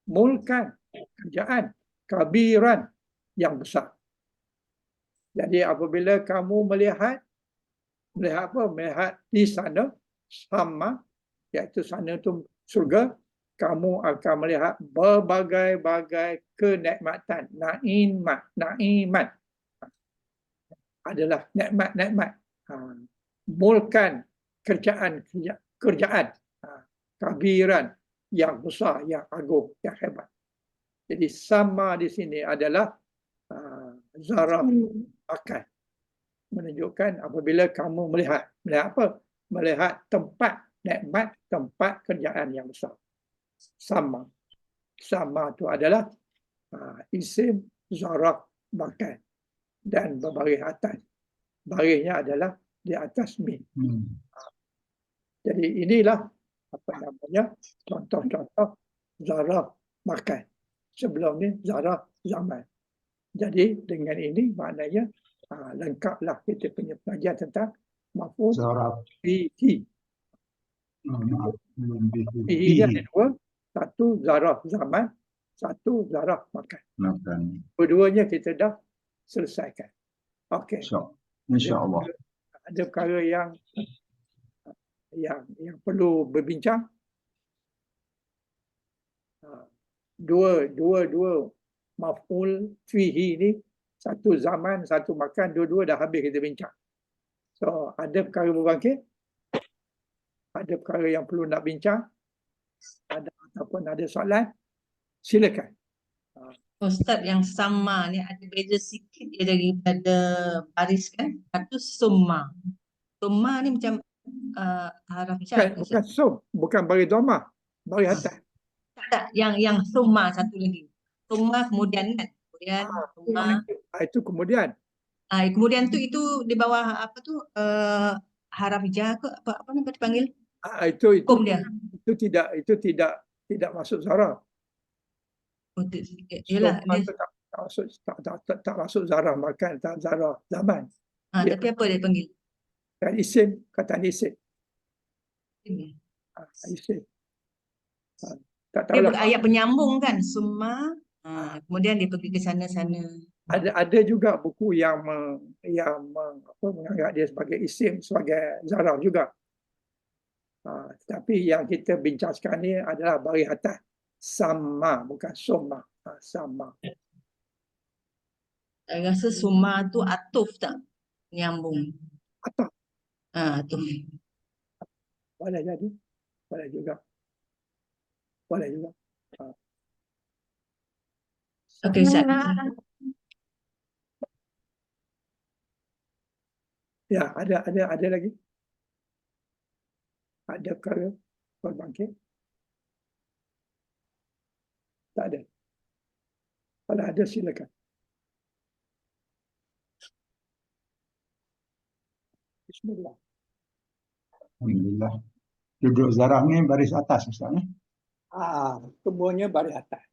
S1: Mulkan, kerjaan, kabiran, yang besar. Jadi apabila kamu melihat apa? Melihat di sana, sama, iaitu sana tu surga, kamu akan melihat berbagai-bagai kenikmatan. Na'iman adalah nikmat-nikmat. Mulkan, kerjaan, kabiran, yang besar, yang agung, yang hebat. Jadi sama di sini adalah zarah makan. Menunjukkan apabila kamu melihat apa? Melihat tempat nikmat, tempat kerjaan yang besar. Sama itu adalah isim zarah makan dan berbaris atas. Barisnya adalah di atas mim. Jadi inilah apa namanya contoh-contoh zarah makan. Sebelum ni zarah zaman. Jadi dengan ini maknanya lengkaplah kita punya pelajaran tentang maf'ul bihi. Bihi dia ada dua. Satu zarah zaman, satu zarah makan. Kedua-duanya kita dah selesaikan. Okey.
S3: InsyaAllah.
S1: Ada perkara yang perlu berbincang. Dua maf'ul fihi ni, satu zaman, satu makan, dua-dua dah habis kita bincang. So, ada perkara berbangkit? Ada perkara yang perlu nak bincang? Ataupun ada soalan? Silakan.
S6: Ustaz, yang sama ni ada beza sikit dia daripada baris kan? Satu summa. Summa ni macam haraf jar.
S1: Bukan sum, bukan baris dhamma, baris atas.
S6: Tak, yang summa satu lagi. Summa kemudian kan? Kemudian summa.
S1: Itu kemudian.
S6: Kemudian tu itu di bawah apa tu? Haraf jar ke apa nama dipanggil?
S1: Itu tidak masuk zarah.
S6: Yalah,
S1: tak masuk zarah makan, tak zarah zaman. Ya.
S6: Tapi apa dia panggil?
S1: Dan isim, kata isim. Isim. Tak
S6: Dia
S1: tahulah.
S6: ayat penyambung kan, summa, kemudian dia pergi ke sana-sana.
S1: Ada juga buku yang menganggap dia sebagai isim, sebagai zarah juga. Tapi yang kita bincang sekarang ni adalah baris atas sama, bukan summa. Sama.
S6: Saya rasa summa tu atuf tak? Nyambung.
S1: Atau
S6: Atuf.
S1: boleh jadi, boleh juga. Boleh juga.
S6: Okey, Ustaz.
S1: Ya, ada lagi. Ada ke berbangkit? Tak ada. Kalau ada silakan. Bismillah.
S3: Alhamdulillah. Duduk zarah ni baris atas Ustaz ni.
S1: Semuanya baris atas.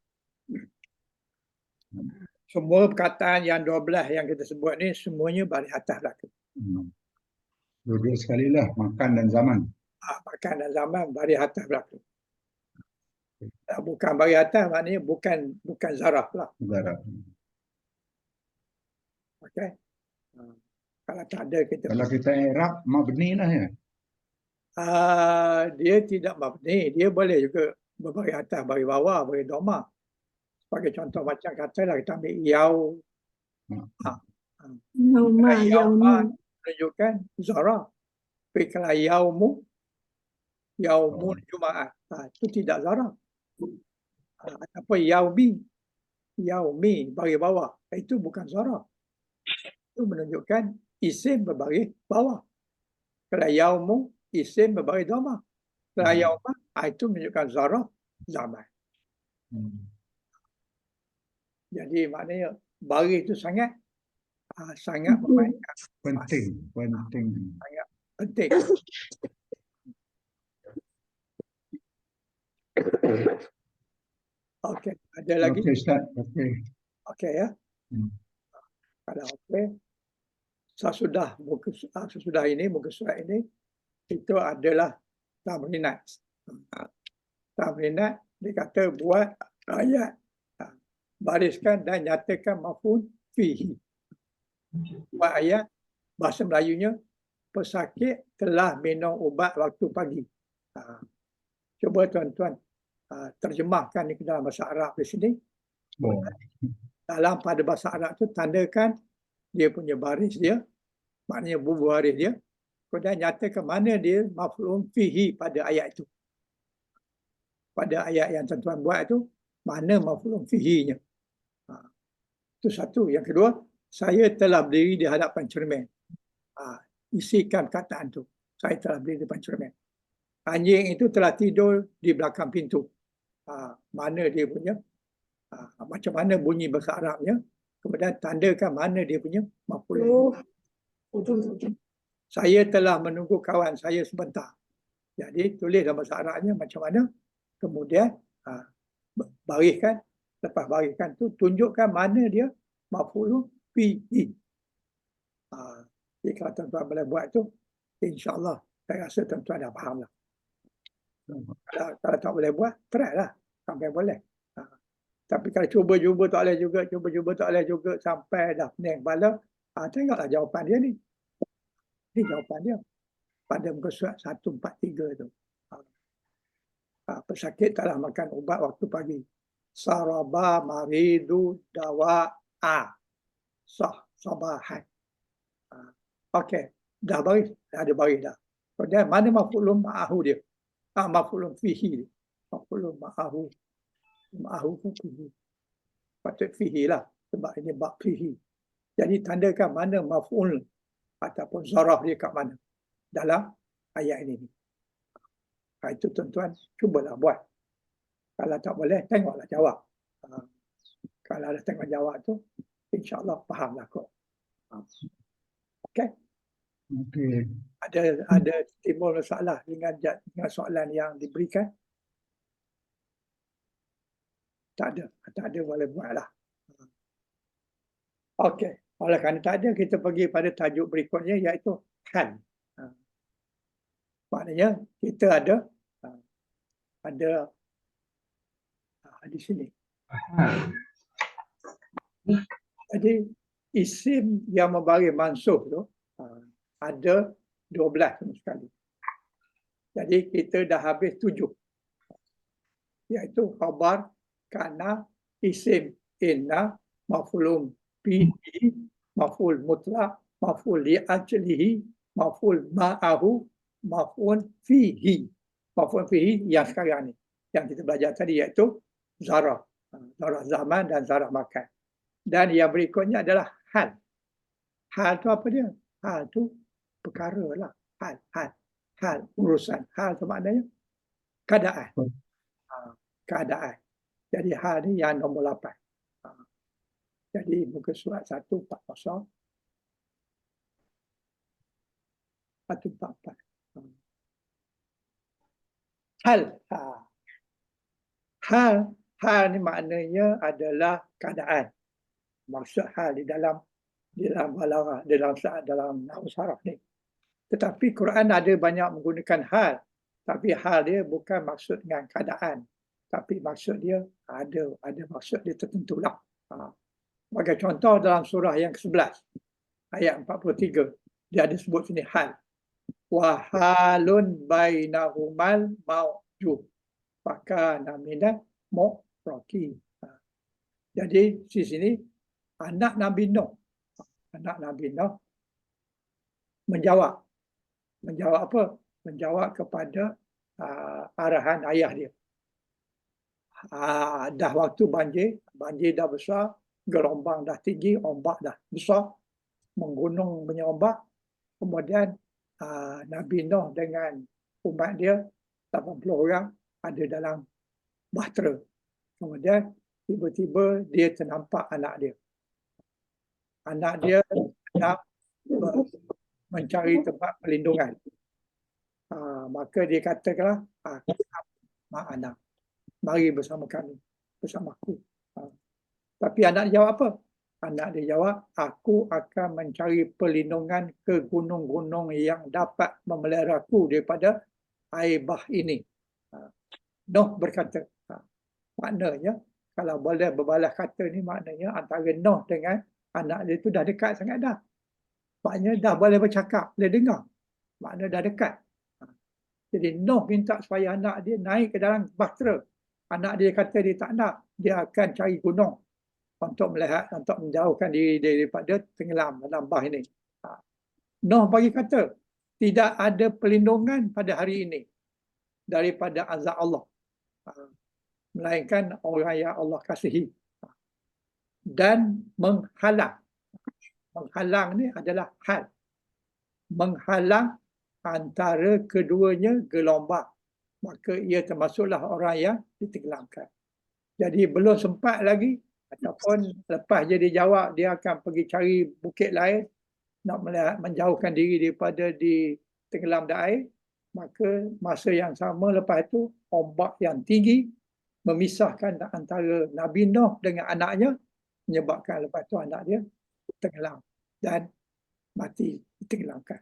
S1: Semua perkataan yang 12 yang kita sebut ni semuanya baris atas belaka.
S3: Duduk sekali lah, makan dan zaman.
S1: Makan dan zaman baris atas belaka. Bukan baris atas maknanya bukan zarah lah.
S3: Zarah.
S1: Okey. Kalau tak ada kita.
S3: Kalau kita i'rab mabni lah ya.
S1: Dia tidak mabni, dia boleh juga berbaris atas, baris bawah, baris dhamma. Sebagai contoh macam katalah kita ambil yaw.
S8: Yauma, yaumi.
S1: Menunjukkan zarah. Tapi kalau yaumun Jumaat, itu tidak zarah. Ataupun yaumi baris bawah, itu bukan zarah. Itu menunjukkan isim berbaris bawah. Kalau yaumu isim berbaris dhamma. Kalau yauma itu menunjukkan zarah zaman. Jadi maknanya baris itu sangat memainkan.
S3: Penting.
S1: Sangat penting. Okey, ada lagi?
S3: Okey Ustaz. Okey.
S1: Okey ya. Kalau okey, sesudah ini muka surat ini itu adalah tamrinat. Tamrinat dia kata buat ayat, bariskan dan nyatakan maf'ul fihi. Buat ayat, bahasa Melayunya, pesakit telah minum ubat waktu pagi. Cuba tuan-tuan terjemahkan ni ke dalam bahasa Arab di sini. Dalam pada bahasa Arab tu tandakan dia punya baris dia, maknanya bubu baris dia. Kemudian nyatakan mana dia maf'ul fihi pada ayat itu. Pada ayat yang tuan-tuan buat itu, mana maf'ul fihi-nya. Itu satu. Yang kedua, saya telah berdiri di hadapan cermin. Isikan kataan tu. Saya telah berdiri di hadapan cermin. Anjing itu telah tidur di belakang pintu. Mana dia punya, macam mana bunyi bahasa Arabnya. Kemudian tandakan mana dia punya maf'ul. Saya telah menunggu kawan saya sebentar. Jadi tulis dalam bahasa Arabnya macam mana. Kemudian bariskan. Lepas bariskan tu tunjukkan mana dia maf'ul fihi. Jadi kalau tuan-tuan boleh buat tu, insya-Allah saya rasa tuan-tuan dah faham lah. Kalau tak boleh buat, try lah sampai boleh. Tapi kalau cuba-cuba tak boleh juga, cuba-cuba tak boleh juga sampai dah pening kepala, tengoklah jawapan dia ni. Ini jawapan dia pada muka surat 143 tu. Pesakit telah makan ubat waktu pagi. Saraba maridu dawa'a sabahan. Okey, dah baris, dah ada baris dah. Kemudian mana maf'ulun ma'ahu dia? Maf'ulun fihi dia. Maf'ulun ma'ahu. Ma'ahu fihi. Patut fihi lah, sebab ini bab fihi. Jadi tandakan mana maf'ul ataupun zarah dia kat mana dalam ayat ini. Itu tuan-tuan cubalah buat. Kalau tak boleh, tengoklah jawab. Kalau ada tengok jawab tu, insya-Allah fahamlah kau. Okey.
S3: Okey.
S1: Ada timbul masalah dengan soalan yang diberikan? Tak ada boleh buatlah. Okey. Oleh kerana tak ada, kita pergi pada tajuk berikutnya iaitu hal. Maknanya kita ada di sini. Jadi isim yang membagi mansuh tu ada 12 sama sekali. Jadi kita dah habis 7. Iaitu khabar, kana, isim, inna, maf'ulun bihi, maf'ul mutlaq, maf'ul li ajlihi, maf'ul ma'ahu, maf'ul fihi. Maf'ul fihi yang sekarang ni, yang kita belajar tadi iaitu zarah. Zarah zaman dan zarah makan. Dan yang berikutnya adalah hal. Hal tu apa dia? Hal tu perkara lah. Hal, urusan. Hal tu maknanya keadaan. Keadaan. Jadi hal ni yang nombor 8. Jadi muka surat 140. 144. Hal ni maknanya adalah keadaan. Maksud hal di dalam balaghah, dalam nahwu saraf ni. Tetapi Quran ada banyak menggunakan hal, tapi hal dia bukan maksud dengan keadaan, tapi maksud dia ada maksud dia tertentulah. Sebagai contoh dalam surah yang ke-11 ayat 43 dia ada sebut sini hal. Wa halun bainahumal mawjuh. Fakana minal mu'raqin. Jadi di sini anak Nabi Nuh menjawab apa? Menjawab kepada arahan ayah dia. Dah waktu banjir dah besar, gelombang dah tinggi, ombak dah besar, menggunung punya ombak. Kemudian Nabi Nuh dengan umat dia 80 orang ada dalam bahtera. Kemudian tiba-tiba dia ternampak anak dia. Anak dia nak mencari tempat perlindungan. Maka dia katakanlah, anak, mari bersama kami, bersamaku. Tapi anak dia jawab apa? Anak dia jawab, aku akan mencari perlindungan ke gunung-gunung yang dapat memeliharaku daripada air bah ini. Nuh berkata, maknanya kalau boleh berbalas kata ni, maknanya antara Nuh dengan anak dia tu dah dekat sangat dah. Maknanya dah boleh bercakap, boleh dengar. Maknanya dah dekat. Jadi Nuh minta supaya anak dia naik ke dalam bahtera. Anak dia kata dia tak nak. Dia akan cari gunung untuk melihat, untuk menjauhkan diri daripada tenggelam dalam bah ini. Nuh bagi kata, tidak ada perlindungan pada hari ini daripada azab Allah. Melainkan orang yang Allah kasihi. Dan menghalang. Menghalang ni adalah hal. Menghalang antara keduanya gelombang. Maka ia termasuklah orang yang ditenggelamkan. Jadi belum sempat lagi, ataupun lepas je dia jawab, dia akan pergi cari bukit lain, nak melihat, menjauhkan diri daripada ditenggelam dalam air. Maka masa yang sama lepas itu, ombak yang tinggi memisahkan antara Nabi Nuh dengan anaknya, menyebabkan lepas itu anak dia tenggelam dan mati, ditenggelamkan.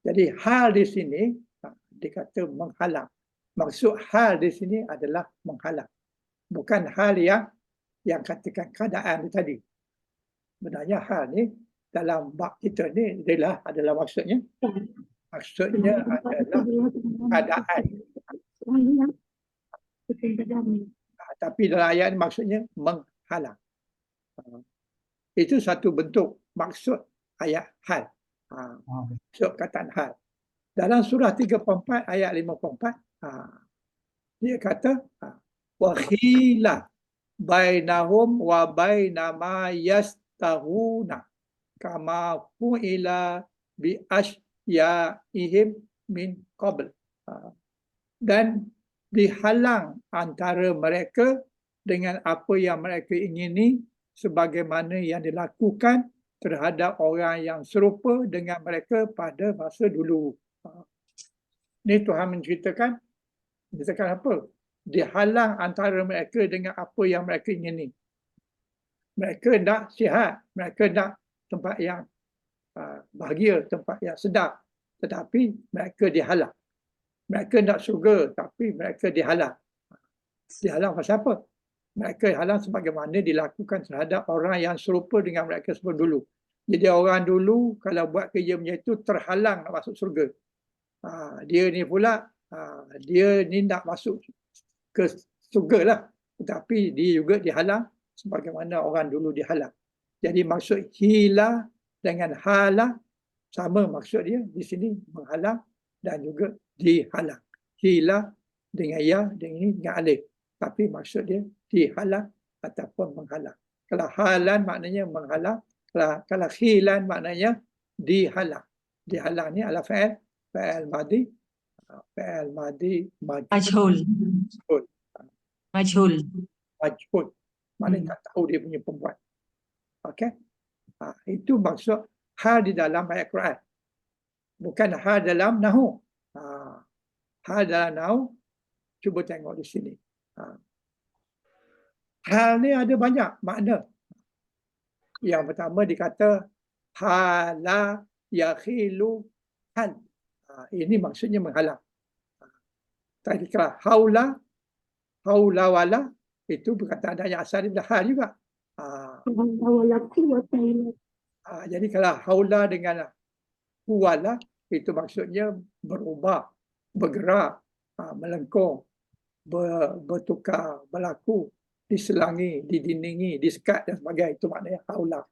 S1: Jadi hal di sini dikata menghalang. Maksud hal di sini adalah menghalang. Bukan hal yang katakan keadaan tadi. Sebenarnya hal ni dalam bab kita ni adalah maksudnya. Maksudnya adalah keadaan. Tapi dalam ayat ni maksudnya menghalang. Itu satu bentuk maksud ayat hal. Maksud kataan hal. Dalam surah 34 ayat 54, dia kata, wa khila bainahum wa bainama yastahuna kama fu'ila bi asyaihim min qabl. Dan dihalang antara mereka dengan apa yang mereka ingini, sebagaimana yang dilakukan terhadap orang yang serupa dengan mereka pada masa dulu. Ini Tuhan menceritakan apa? Dihalang antara mereka dengan apa yang mereka ingini. Mereka nak sihat, mereka nak tempat yang bahagia, tempat yang sedap, tetapi mereka dihalang. Mereka nak syurga, tapi mereka dihalang. Dihalang pasal apa? Mereka halang sebagaimana dilakukan terhadap orang yang serupa dengan mereka sebelum dulu. Jadi orang dulu kalau buat kerja macam itu terhalang nak masuk syurga. Dia ni pula, dia ni nak masuk ke syurga lah. Tetapi dia juga dihalang sebagaimana orang dulu dihalang. Jadi maksud hila dengan hala sama maksud dia di sini, menghalang dan juga dihalang. Hila dengan ya, dengan ini dengan alif. Tapi maksud dia dihalang ataupun menghalang. Kalau halan maknanya menghalang, kalau hilan maknanya dihalang. Dihalang ni adalah fa'il madi,
S6: Majhul. Majhul.
S1: majhul. Maknanya tak tahu dia punya pembuat. Okey? Itu maksud hal di dalam ayat Quran. Bukan hal dalam nahu. Hal dalam nahu, cuba tengok di sini. Hal ni ada banyak makna. Yang pertama dikata hala yakhilu hal. Ini maksudnya menghalang. Tadi kata haula, haula wala, itu perkataan yang asal daripada hal juga. Jadi kalau haula dengan huwala, itu maksudnya berubah, bergerak, melengkung, bertukar, berlaku, diselangi, didindingi, disekat dan sebagainya. Itu maknanya haula.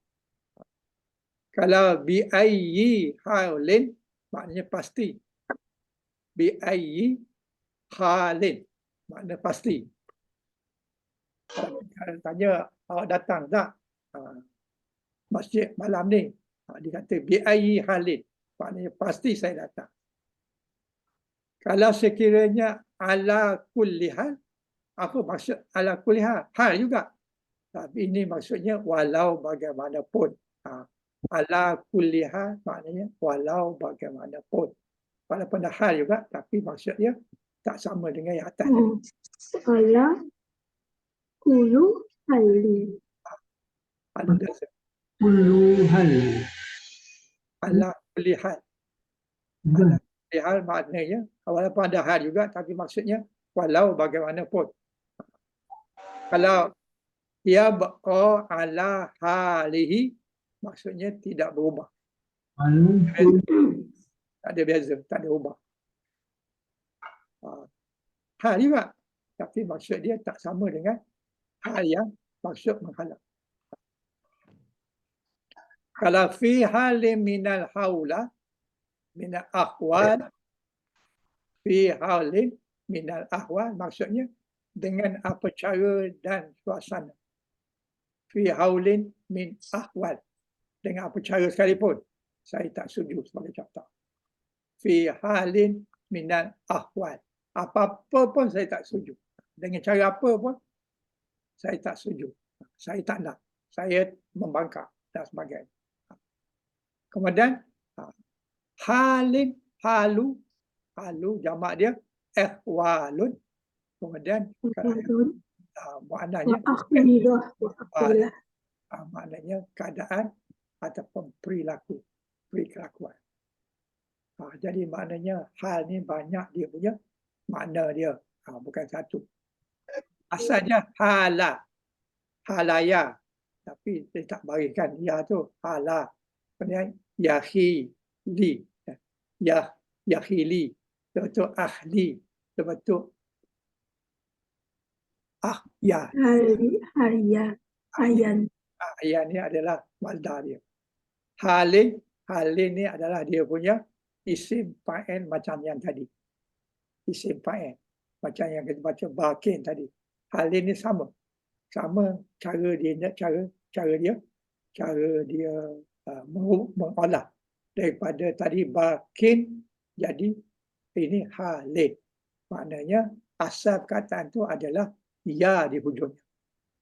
S1: Kalau bi'ayyi haulin, maknanya pasti. Bi'ayyi halin, maknanya pasti. Kalau tanya, awak datang tak masjid malam ni? Dia kata bi'ayyi halin, maknanya pasti saya datang. Kalau sekiranya ala kulli hal, apa maksud ala kulli hal? Hal juga. Tapi ini maksudnya walau bagaimanapun. Ala kulli hal maknanya walau bagaimanapun. Walaupun dah hal juga, tapi maksudnya tak sama dengan yang atas.
S8: Ala kulu halin.
S1: Ada dasar.
S3: Kullu hal.
S1: Ala kulli hal. Ala kulli hal maknanya walaupun ada hal juga, tapi maksudnya walau bagaimanapun. Kalau dia baqa ala halihi, maksudnya tidak berubah. Tak ada beza, tak ada ubah. Hal juga, tapi maksud dia tak sama dengan hal yang maksud menghalang. Kalau fi halin minal haula, minal ahwal, fi halin minal ahwal, maksudnya dengan apa cara dan suasana. Fi haulin min ahwal, dengan apa cara sekalipun, saya tak setuju sebagai contoh. Fi halin minal ahwal, apa-apa pun saya tak setuju. Dengan cara apa pun, saya tak setuju. Saya tak nak. Saya membangkang dan sebagainya. Kemudian, halin, halu jamak dia, ehwalun. Kemudian, maknanya, maknanya keadaan ataupun perilakuan. Jadi maknanya hal ni banyak dia punya makna dia, bukan satu. Asalnya hala, halaya, tapi dia tak barikan ya tu hala. Kemudian yahili, yahili, lepas ahli, lepas ya. Ayan ni adalah masdar dia. Halin ni adalah dia punya isim fa'il macam yang tadi. Isim fa'il macam yang kita baca bakin tadi. Halin ni sama cara dia mengolah daripada tadi bakin jadi ini halin. Maknanya asal perkataan tu adalah ya di hujungnya.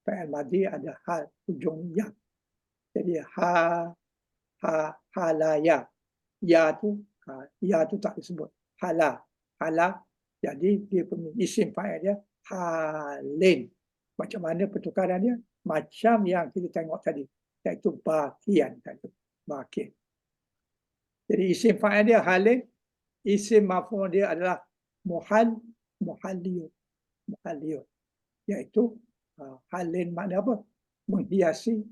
S1: Fa'il madhi ada hal hujung ya. Jadi halaya. Ya tu tak disebut. Hala. Jadi dia punya isim fa'il dia halin. Macam mana pertukaran dia? macam yang kita tengok tadi, iaitu baqiyan tadi, baqi. Jadi isim fa'il dia halin, isim maf'ul dia adalah muhalliyun, iaitu halin makna apa? Menghiasi,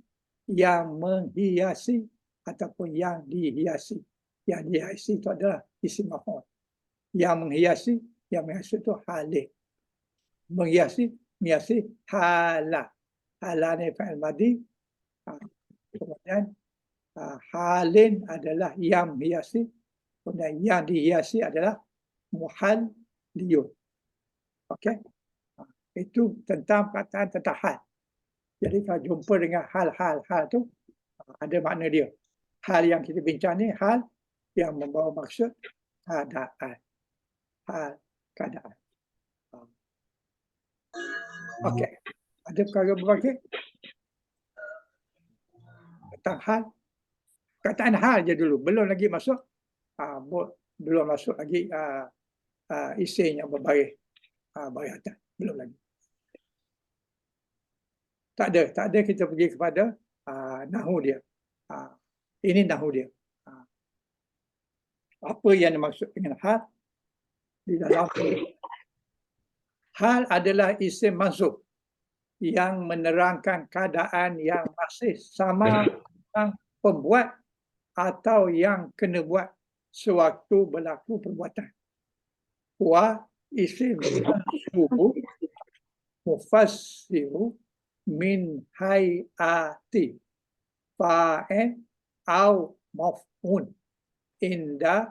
S1: yang menghiasi ataupun yang dihiasi. Yang dihiasi itu adalah isim maf'ul. Yang menghiasi itu halin. Menghiasi hala. Hala ni fa'il madi. Kemudian halin adalah yang menghiasi. Kemudian yang dihiasi adalah muhalliyun. Okey. Itu tentang perkataan tentang hal. Jadi kalau jumpa dengan hal tu ada makna dia. Hal yang kita bincang ni hal yang membawa maksud keadaan. Hal keadaan. Okey. Ada perkara berbagi tentang hal. Kataan hal je dulu, belum lagi masuk lagi isim yang berbaris baris atas, belum lagi. Tak ada kita pergi kepada nahu dia. Ini nahu dia. Apa yang dimaksud dengan hal di dalam hal adalah isim mansub yang menerangkan keadaan yang masih sama dengan pembuat atau yang kena buat sewaktu berlaku perbuatan. Wa isim mansub mufassiru min hayati fa'il au maf'un inda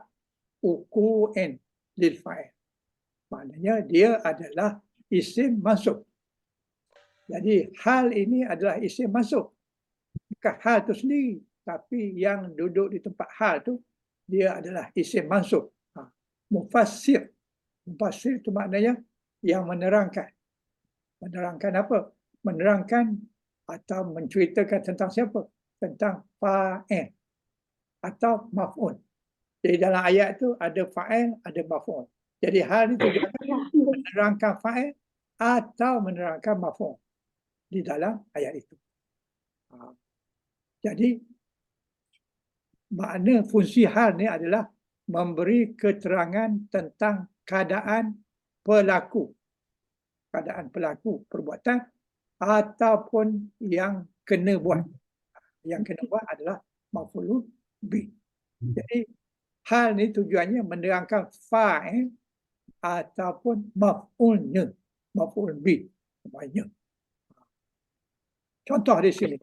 S1: uku'in lil fa'il. Maknanya dia adalah isim mansub. Jadi hal ini adalah isim mansub. Bukan hal itu sendiri, tapi yang duduk di tempat hal tu dia adalah isim mansub. Mufassir. Mufassir itu maknanya yang menerangkan. Menerangkan apa? Menerangkan atau menceritakan tentang siapa? Tentang fa'il atau maf'ul. Jadi dalam ayat tu ada fa'il, ada maf'ul. Jadi hal itu menerangkan fa'il atau menerangkan maf'ul di dalam ayat itu. Jadi makna fungsi hal ni adalah memberi keterangan tentang keadaan pelaku perbuatan ataupun yang kena buat. Yang kena buat adalah maf'ul bih. Jadi hal ni tujuannya menerangkan fa'il ataupun maf'ulnya, maf'ul bih. Contoh di sini.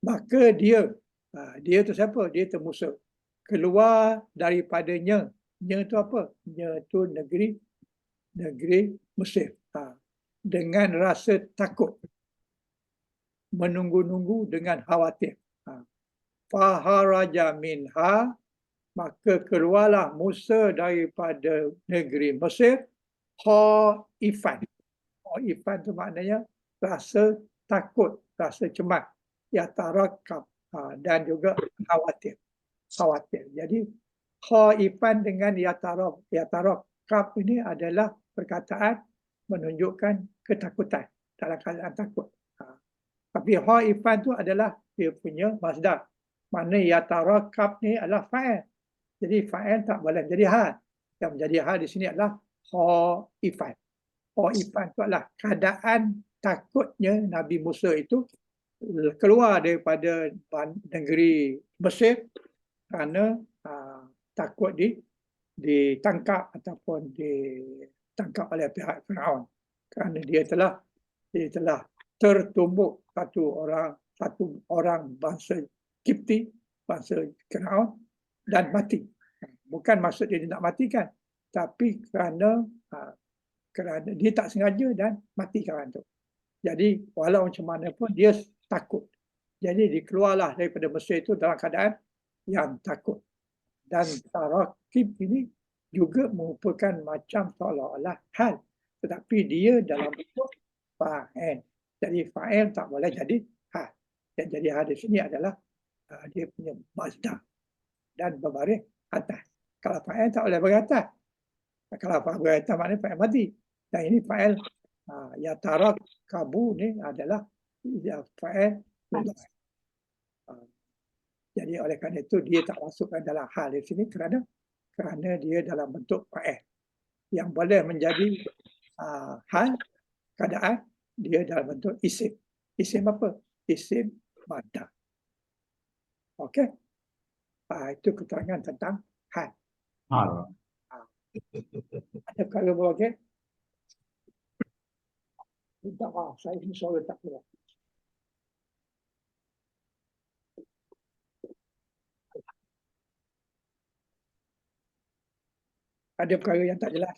S1: Maka dia tu siapa? Dia tu Musa. Keluar daripadanya. Nya tu apa? Nya tu negeri Mesir. Dengan rasa takut. Menunggu-nunggu dengan khawatir. Faharaja minha, maka keluarlah Musa daripada negeri Mesir. Khaifan. Khaifan tu maknanya rasa takut, rasa cemas. Yatarakab, dan juga khawatir. Jadi khaifan dengan yatarakab ini adalah perkataan menunjukkan ketakutan dalam keadaan takut. Tapi khaifan tu adalah dia punya masdar. Mana yatarakab ni adalah fa'il. Jadi fa'il tak boleh menjadi hal. Yang menjadi hal di sini adalah khaifan. Khaifan itu adalah keadaan takutnya Nabi Musa itu keluar daripada negeri Mesir kerana takut ditangkap ataupun ditangkap oleh pihak Firaun kerana dia telah tertumbuk satu orang bangsa Kipti, bangsa Firaun dan mati. Bukan maksud dia nak matikan, tapi kerana dia tak sengaja dan mati kerana itu. Jadi walau macam mana pun dia takut. Jadi dikeluarlah daripada Mesir itu dalam keadaan yang takut. Dan tarakib ini juga merupakan macam seolah-olah hal. Tetapi dia dalam bentuk fa'il. Jadi fa'il tak boleh jadi hal. Yang jadi hal di sini adalah dia punya masdar. Dan berbaris atas. Kalau fa'il tak boleh beratas. Kalau fa'il beratas maknanya fa'il mati. Dan ini fa'il Yatarakabu ni adalah fa'il mudhari'. Jadi oleh kerana itu dia tak masukkan dalam hal di sini kerana dia dalam bentuk fa'il. Yang boleh menjadi hal keadaan dia dalam bentuk isim. Isim apa? Isim madda. Okey. Itu keterangan tentang hal.
S3: Hal.
S1: Ada kalau boleh. Minta maaf, saya ini suara tak keluar. Ada perkara yang tak jelas.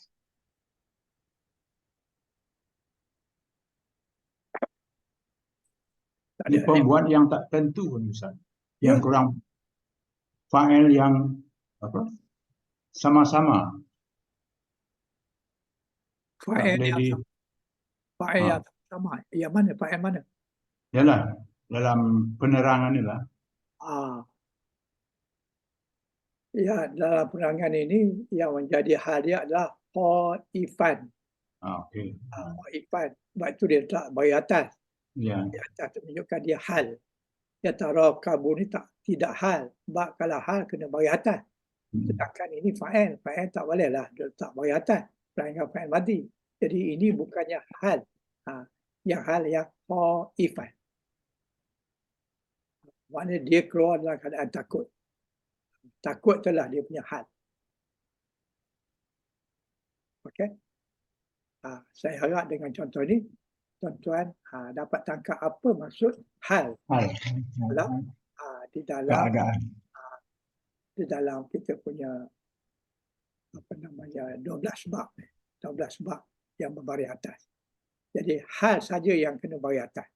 S1: Tak
S3: Ini
S1: ada.
S3: pembuat yang tak tentu Ustaz. Yang
S1: Ya.
S3: kurang fa'il yang apa? Sama-sama. Tak
S1: Fa'il
S3: boleh
S1: yang
S3: di
S1: sama. Fa'il yang sama. Yang mana? Fa'il mana?
S3: yalah dalam penerangan inilah.
S1: Ya, dalam penerangan ini yang menjadi hal dia adalah khaifan.
S3: Okey.
S1: Khaifan. Sebab itu dia letak bagi atas.
S3: Ya.
S1: Di atas menunjukkan dia hal. Yatarakabu ni tidak hal. Sebab kalau hal kena bagi atas. Sedangkan ini fa'il. Fa'il tak bolehlah dia letak bagi atas. Melainkan fa'il madhi. Jadi ini bukannya hal. Yang hal yang khaifan. Maknanya dia keluar dalam keadaan takut. Takut itulah dia punya hal. Okey. Saya harap dengan contoh ini, tuan-tuan dapat tangkap apa maksud hal.
S3: Hal.
S1: Dalam
S3: Keadaan.
S1: di dalam kita punya 12 bab. 12 bab yang berbaris atas. Jadi hal saja yang kena baris atas.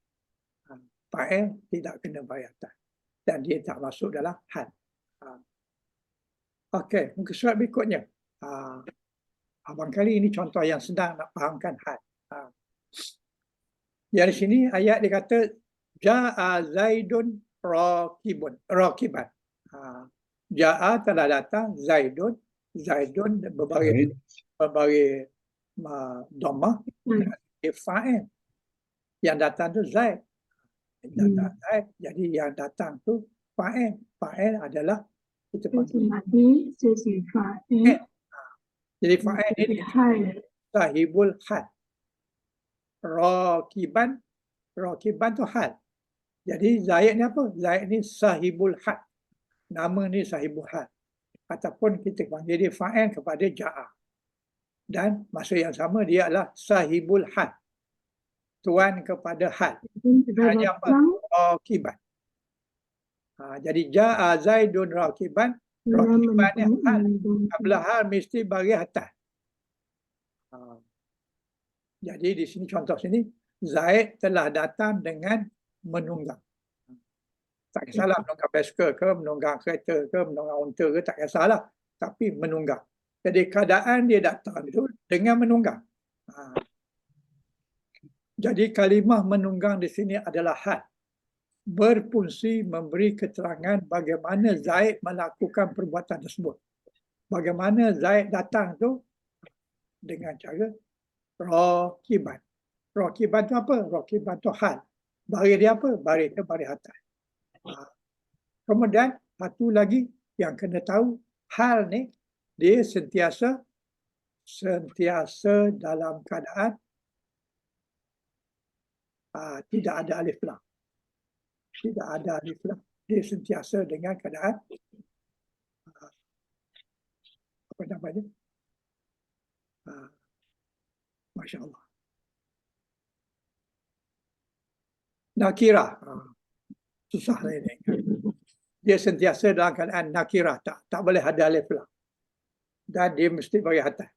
S1: Fa'il tidak kena baris atas. Dan dia tak masuk dalam hal. Okey, muka surat berikutnya. Abang kali ini contoh yang senang nak fahamkan hal. Dari sini ayat dia kata Ja'a Zaidun rakiban. Ja'a telah datang Zaidun berbaris dhammah fa'il. Yang datang tu Zaid. Datang Zaid. Jadi yang datang tu fa'il. Fa'il adalah kita panggil. Jadi fa'il ini sahibul hal. Rakiban tu hal. Jadi Zaid ni apa? Zaid ni sahibul hal. Nama ni sahibul hal. Ataupun kita panggil dia fa'il kepada ja'a. Dan maksud yang sama dia adalah sahibul hal. Tuan kepada hal. Hanya apa? Rakiban. Jadi ja'a Zaidun rakiban. Rakiban ni hal. Kabla hal mesti bagi atas. Jadi di sini contoh sini Zaid telah datang dengan menunggang. Tak kisahlah menunggang basikal ke, menunggang kereta ke, menunggang unta ke, tak kisahlah. Tapi menunggang. Jadi keadaan dia datang itu dengan menunggang. Jadi kalimah menunggang di sini adalah hal. Berfungsi memberi keterangan bagaimana Zaid melakukan perbuatan tersebut. Bagaimana Zaid datang tu dengan cara rakiban. Rakiban tu apa? Rakiban tu hal. Baris dia apa? Baris dia baris atas. Kemudian satu lagi yang kena tahu, hal ni dia sentiasa dalam keadaan tidak ada alif lam. Tidak ada alif lam. Dia sentiasa dengan keadaan apa namanya? Masya Allah. Nakirah. Susah ini. Dia sentiasa dalam keadaan nakirah. Tak boleh ada alif lam. Dan dia mesti bagi atas.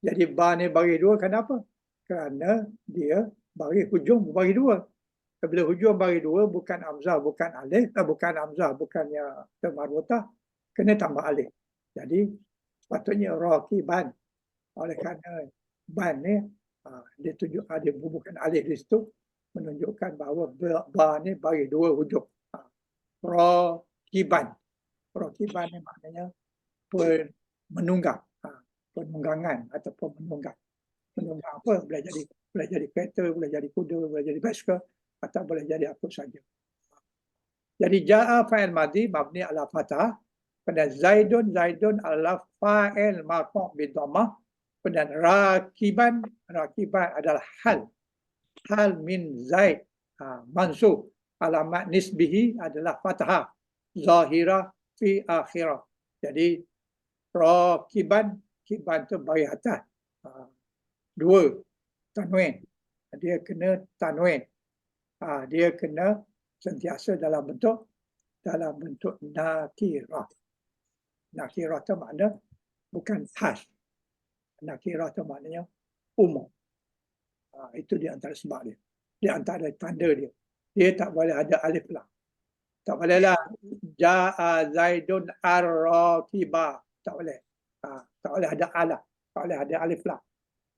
S1: Jadi ba ni bagi dua kenapa? Kerana dia bagi hujung bagi dua. Bila hujung bagi dua bukan hamzah, bukan alif, bukan hamzah, bukannya marbuthah, kena tambah alif. Jadi sepatutnya rakiban. Oleh kerana ban ni dia tunjuk ada bubukan alif di situ menunjukkan bahawa ba ni bagi dua hujung. Rakiban. Rakiban ni maknanya menunggang, penunggangan ataupun menunggang. menunggang apa, boleh jadi kereta, boleh jadi kuda, boleh jadi basikal, atau boleh jadi apa saja. Jadi ja'a fa'il madhi mabni ala fathah, kemudian zaidun adalah fa'il marfu' bi dhammah, kemudian rakiban adalah hal min zaid mansub, alamat nisbihi adalah fathah zahirah fi akhirah. Jadi rakiban, kiban tu bagi atas, dua tanwin, dia kena tanwin, dia kena sentiasa dalam bentuk nakirah. Nakirah tu makna bukan khas. Nakirah tu maknanya umum. Itu di antara sebab dia. Di antara tanda dia. Dia tak boleh ada alif lam. Tak bolehlah ja'a zaidun ar-rakiba. Tak boleh. Tak boleh ada alaf. Tak boleh ada alif lam.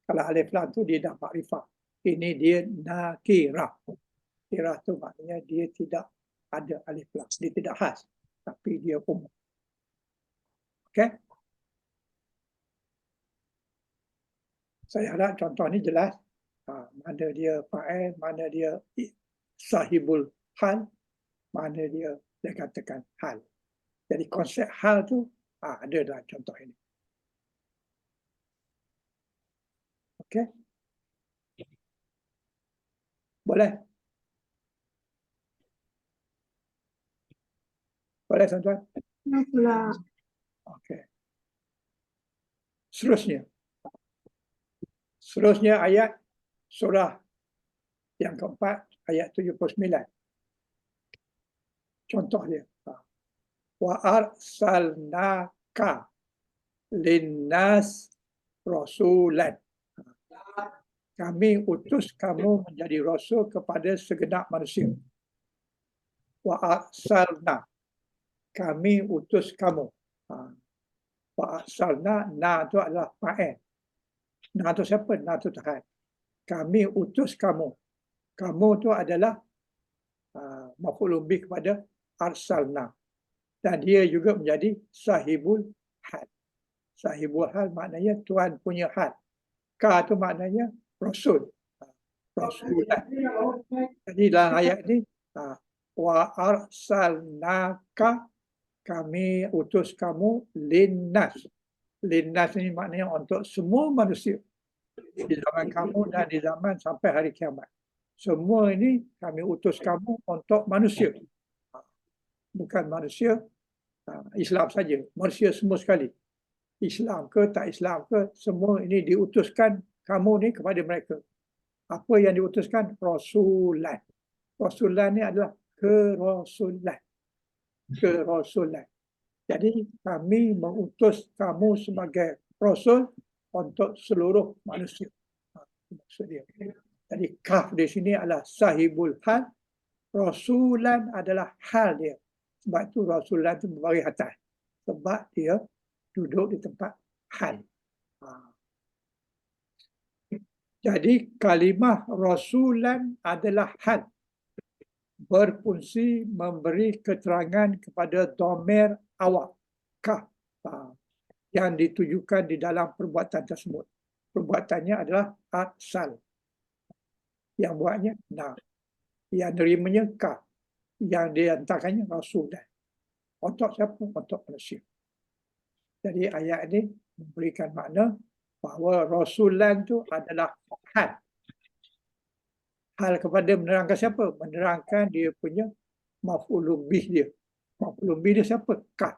S1: Kalau alif lam tu dia dah makrifah. Ini dia nakirah. Nakirah tu maknanya dia tidak ada alif lam. Dia tidak khas. Tapi dia umum. Okey? Saya harap contoh ni jelas. Mana dia fa'il, mana dia sahibul hal, mana dia katakan hal. Jadi konsep hal tu ada dalam contoh ini. Okey? Boleh? Boleh, tuan-tuan?
S8: Pula.
S1: Okey. Seterusnya ayat surah yang keempat, ayat 79. Contoh dia. Wa arsalnaka linnas rasulan. Kami utus kamu menjadi rasul kepada segenap manusia. Wa arsalna. Kami utus kamu. Wa arsalna, na itu adalah fa'il. Na itu siapa? Na itu Tuhan. Kami utus kamu. Kamu itu adalah maf'ulun bih kepada arsalna. Dan dia juga menjadi sahibul hal. Sahibul hal maknanya Tuhan punya hal. Ka itu maknanya rasul. Rasulah. Jadi dalam ayat ini, wa arsalnaka, kami utus kamu linnas. Linnas ini maknanya untuk semua manusia. Di zaman kamu dan di zaman sampai hari kiamat. Semua ini kami utus kamu untuk manusia. Bukan manusia Islam saja. Manusia semua sekali. Islam ke tak Islam ke, semua ini diutuskan kamu ni kepada mereka. Apa yang diutuskan? Rasulan. Rasulan ni adalah kerasulan. Kerasulan. Jadi kami mengutus kamu sebagai rasul untuk seluruh manusia. Maksudnya. Jadi kaf di sini adalah sahibul hal. Rasulan adalah hal dia. Sebab itu rasulan itu berbaris atas. Sebab dia duduk di tempat hal. Jadi kalimah rasulan adalah hal. Berfungsi memberi keterangan kepada dhamir awak. Kaf. Yang ditujukan di dalam perbuatan tersebut. Perbuatannya adalah arsal. Yang buatnya na. Yang nerimanya kaf. Yang dihantarkannya rasulan. Untuk siapa? Untuk manusia. Jadi ayat ini memberikan makna bahawa rasulan itu adalah hal. Hal kepada menerangkan siapa? Menerangkan dia punya maf'ulun bih dia. Maf'ulun bih dia siapa? Kaf.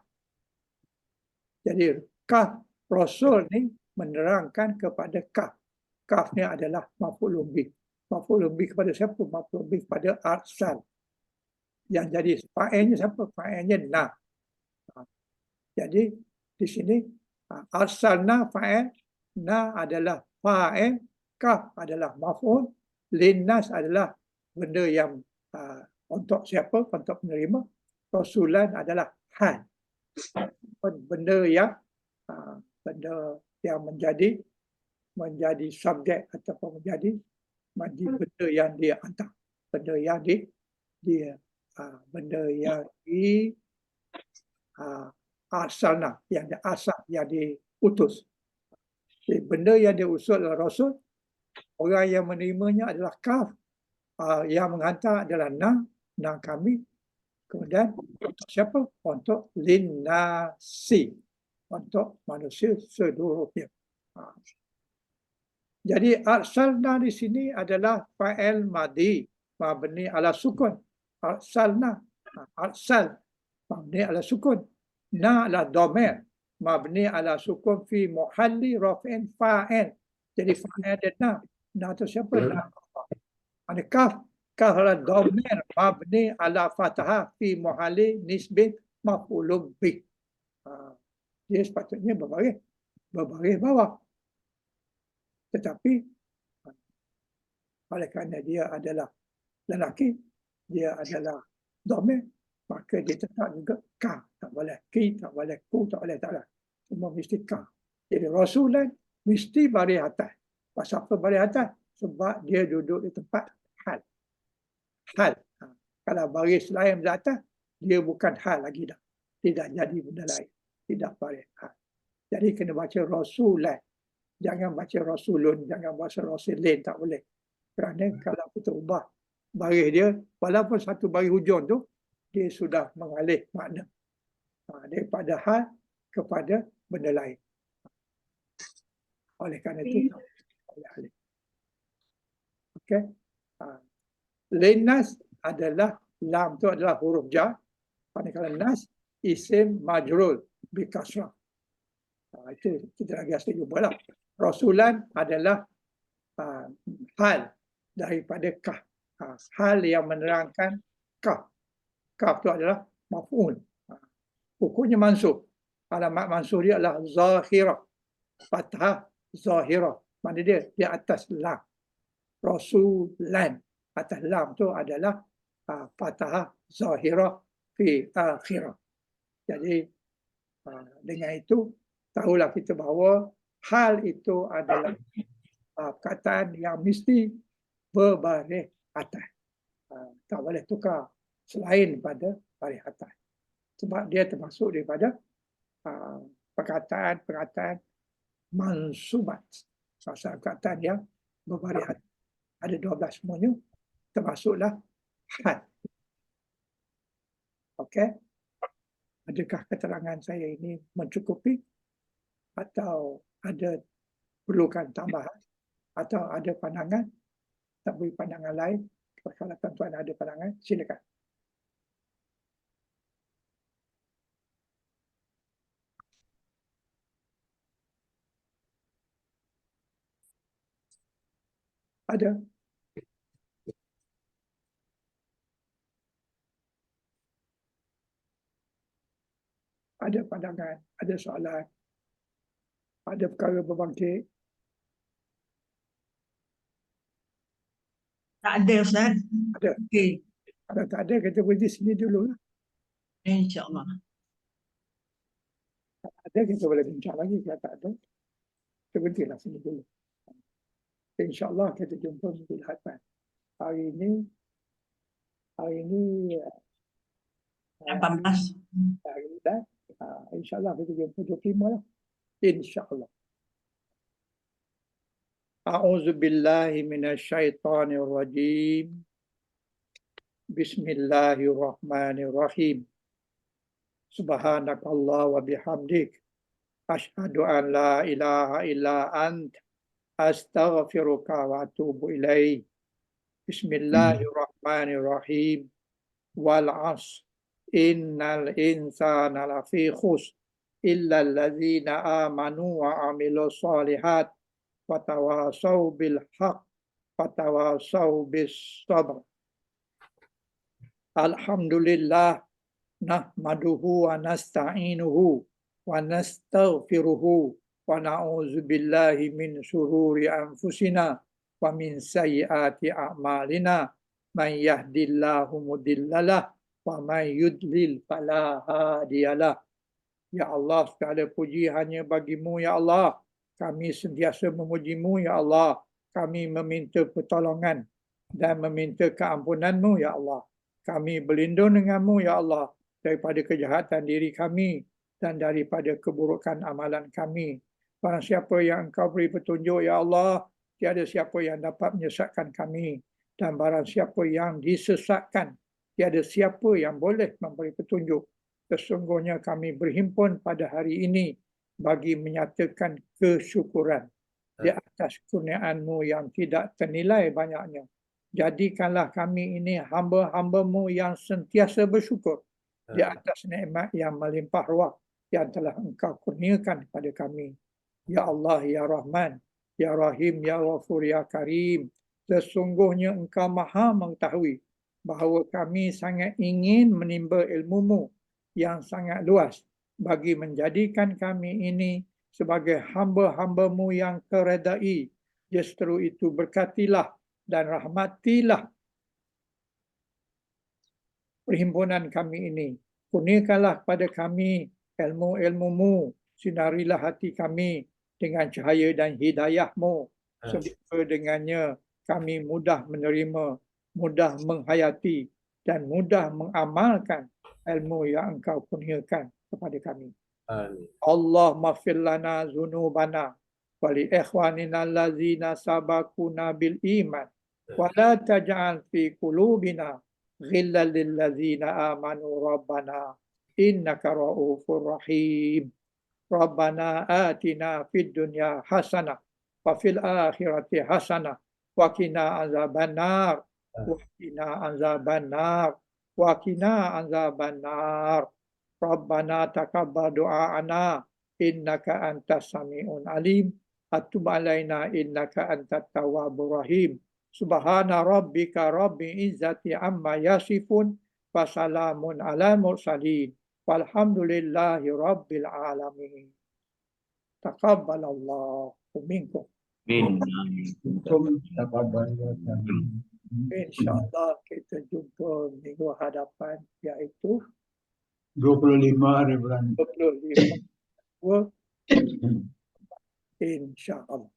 S1: Jadi kaf rasul ni menerangkan kepada kaf. Kaf ni adalah maf'ulun bih. Maf'ulun bih kepada siapa? Maf'ulun bih kepada arsal. Yang jadi fa'ilnya siapa? Fa'ilnya na. Jadi di sini arsalna fa'il, na adalah fa'il, kaf adalah maf'ul, linnas adalah benda yang untuk siapa? Untuk penerima. Rasulan adalah hal. Benda yang menjadi subjek ataupun menjadi benda yang dia hantar. Benda yang arsalna, yang diasal, yang diutus. Jadi benda yang diusul oleh Rasul Orang yang menerimanya adalah kaf. Yang menghantar adalah na kami. Kemudian untuk siapa? Untuk linnasi. Untuk manusia seluruhnya. Jadi arsalna di sini adalah fa'il madhi mabni ala sukun. Arsalna. Arsal mabni ala sukun. Na ala dhamir mabni ala sukun fi muhalli raf'in fa'il. Jadi fa'il dan na. Na itu siapa? Na. Ada kaf. Kaf ala dhamir mabni ala fathah fi muhalli nisbin maf'ulun bih. Dia sepatutnya berbaris bawah. Tetapi oleh kerana dia adalah lelaki, dia adalah dhamir, maka dia tetap juga ka. Tak boleh ki, tak boleh ku, tak boleh tak lah. Semua mesti ka. Jadi rasulan mesti baris atas. Pasal apa baris atas? Sebab dia duduk di tempat hal. Hal. Kalau baris lain di atas, dia bukan hal lagi dah. Tidak jadi benda lain. Tidak baris hal. Jadi kena baca rasulan. Jangan baca rasulun, jangan baca rasulin, tak boleh. Kerana kalau kita ubah baris dia, walaupun satu baris hujung tu, dia sudah mengalih makna. Daripada hal kepada benda lain. Oleh kerana itu, tak boleh alih. Okey. Linnas adalah, lam tu adalah huruf jar. Kalau nas, isim majrul bi kasrah. Itu kita lagi asli jumpa lah. Rasulan adalah hal daripada kah. Hal yang menerangkan kah. Kah itu adalah maf'ul. Hukumnya mansub. Alamat mansub dia adalah zahirah. Fathah zahirah. Mana dia? Di atas lam. Rasulan. Atas lam itu adalah fathah zahirah fi akhirah. Jadi dengan itu tahulah kita bahawa hal itu adalah perkataan yang mesti berbaris atas. Tak boleh tukar selain pada baris atas. Sebab dia termasuk daripada perkataan-perkataan mansubat. Pasal perkataan yang berbaris atas. Ada 12 semuanya, termasuklah hal. Okey? Adakah keterangan saya ini mencukupi? Atau ada perlukan tambahan? Atau ada pandangan? Tak beri pandangan lain? Kalau tuan-tuan ada pandangan, silakan. Ada? Ada pandangan? Ada soalan? Ada perkara berbangkit?
S6: Tak ada, Ustaz.
S1: Ada.
S6: Okey.
S1: Kalau tak ada, kita berhenti sini dulu.
S6: InsyaAllah.
S1: Kalau ada, kita boleh bincang lagi. Kalau tak ada, kita berhentilah sini dulu. InsyaAllah kita jumpa minggu depan. Hari ini
S6: 18.
S1: dan InsyaAllah kita jumpa 25 lah. InsyaAllah. A'udzu billahi minasyaitonir rajim. Bismillahirrahmanirrahim. Subhanakallah wa bihamdik. Asyhadu an la ilaha illa ant. Astaghfiruka wa atubu ilaih. Bismillahirrahmanirrahim. Wal 'asr. Innal insana lafi khusr. Illa allazina amanu wa amilus solihat. Watawasau bil haq, watawasau bis sabr. Alhamdulillah, nahmaduhu wa nasta'inuhu wa nastaghfiruhu wa na'udzu billahi min syururi anfusina wa min sayyiati a'malina. Man yahdillahu mudhillalah wa man yudlil fala hadiyalah. Ya Allah, segala puji hanya bagimu ya Allah. Kami sentiasa memujimu, ya Allah. Kami meminta pertolongan dan meminta keampunanmu, ya Allah. Kami berlindung denganmu, ya Allah, daripada kejahatan diri kami dan daripada keburukan amalan kami. Barang siapa yang engkau beri petunjuk, ya Allah, tiada siapa yang dapat menyesatkan kami, dan barang siapa yang disesatkan, tiada siapa yang boleh memberi petunjuk. Sesungguhnya kami berhimpun pada hari ini bagi menyatakan kesyukuran di atas kurniaan-Mu yang tidak ternilai banyaknya. Jadikanlah kami ini hamba-hamba-Mu yang sentiasa bersyukur di atas nikmat yang melimpah ruah yang telah Engkau kurniakan kepada kami. Ya Allah, Ya Rahman, Ya Rahim, Ya Ghafur, Ya Karim. Sesungguhnya Engkau maha mengetahui bahawa kami sangat ingin menimba ilmu-Mu yang sangat luas bagi menjadikan kami ini sebagai hamba-hamba-Mu yang keredai. Justru itu berkatilah dan rahmatilah perhimpunan kami ini. Kurniakanlah kepada kami ilmu-ilmu-Mu, sinarilah hati kami dengan cahaya dan hidayah-Mu, sehingga dengannya kami mudah menerima, mudah menghayati dan mudah mengamalkan ilmu yang Engkau kurniakan kepada kami. Allah maghfir lana zunubana wa li ikhwanina allazina sabaquna bil iman wa la taj'al fi qulubina ghillan lil ladzina amanu rabbana innaka ra'ufur rahim. Rabbana atina fid dunya hasanah wa fil akhirati hasanah wa qina azabannar wa qina azabannar wa qina azabannar. Rabbana taqabbal du'aana innaka antas sami'un alim. Atub alaina innaka antat tawwabur rahim. Subhana rabbika rabbil izzati amma yasifun wa salamun ala mursalin walhamdulillahi rabbil alamin. Taqabbalallahu minkum. InsyaAllah kita jumpa minggu hadapan, iaitu
S3: 25 hari bulan
S1: 25 InsyaAllah.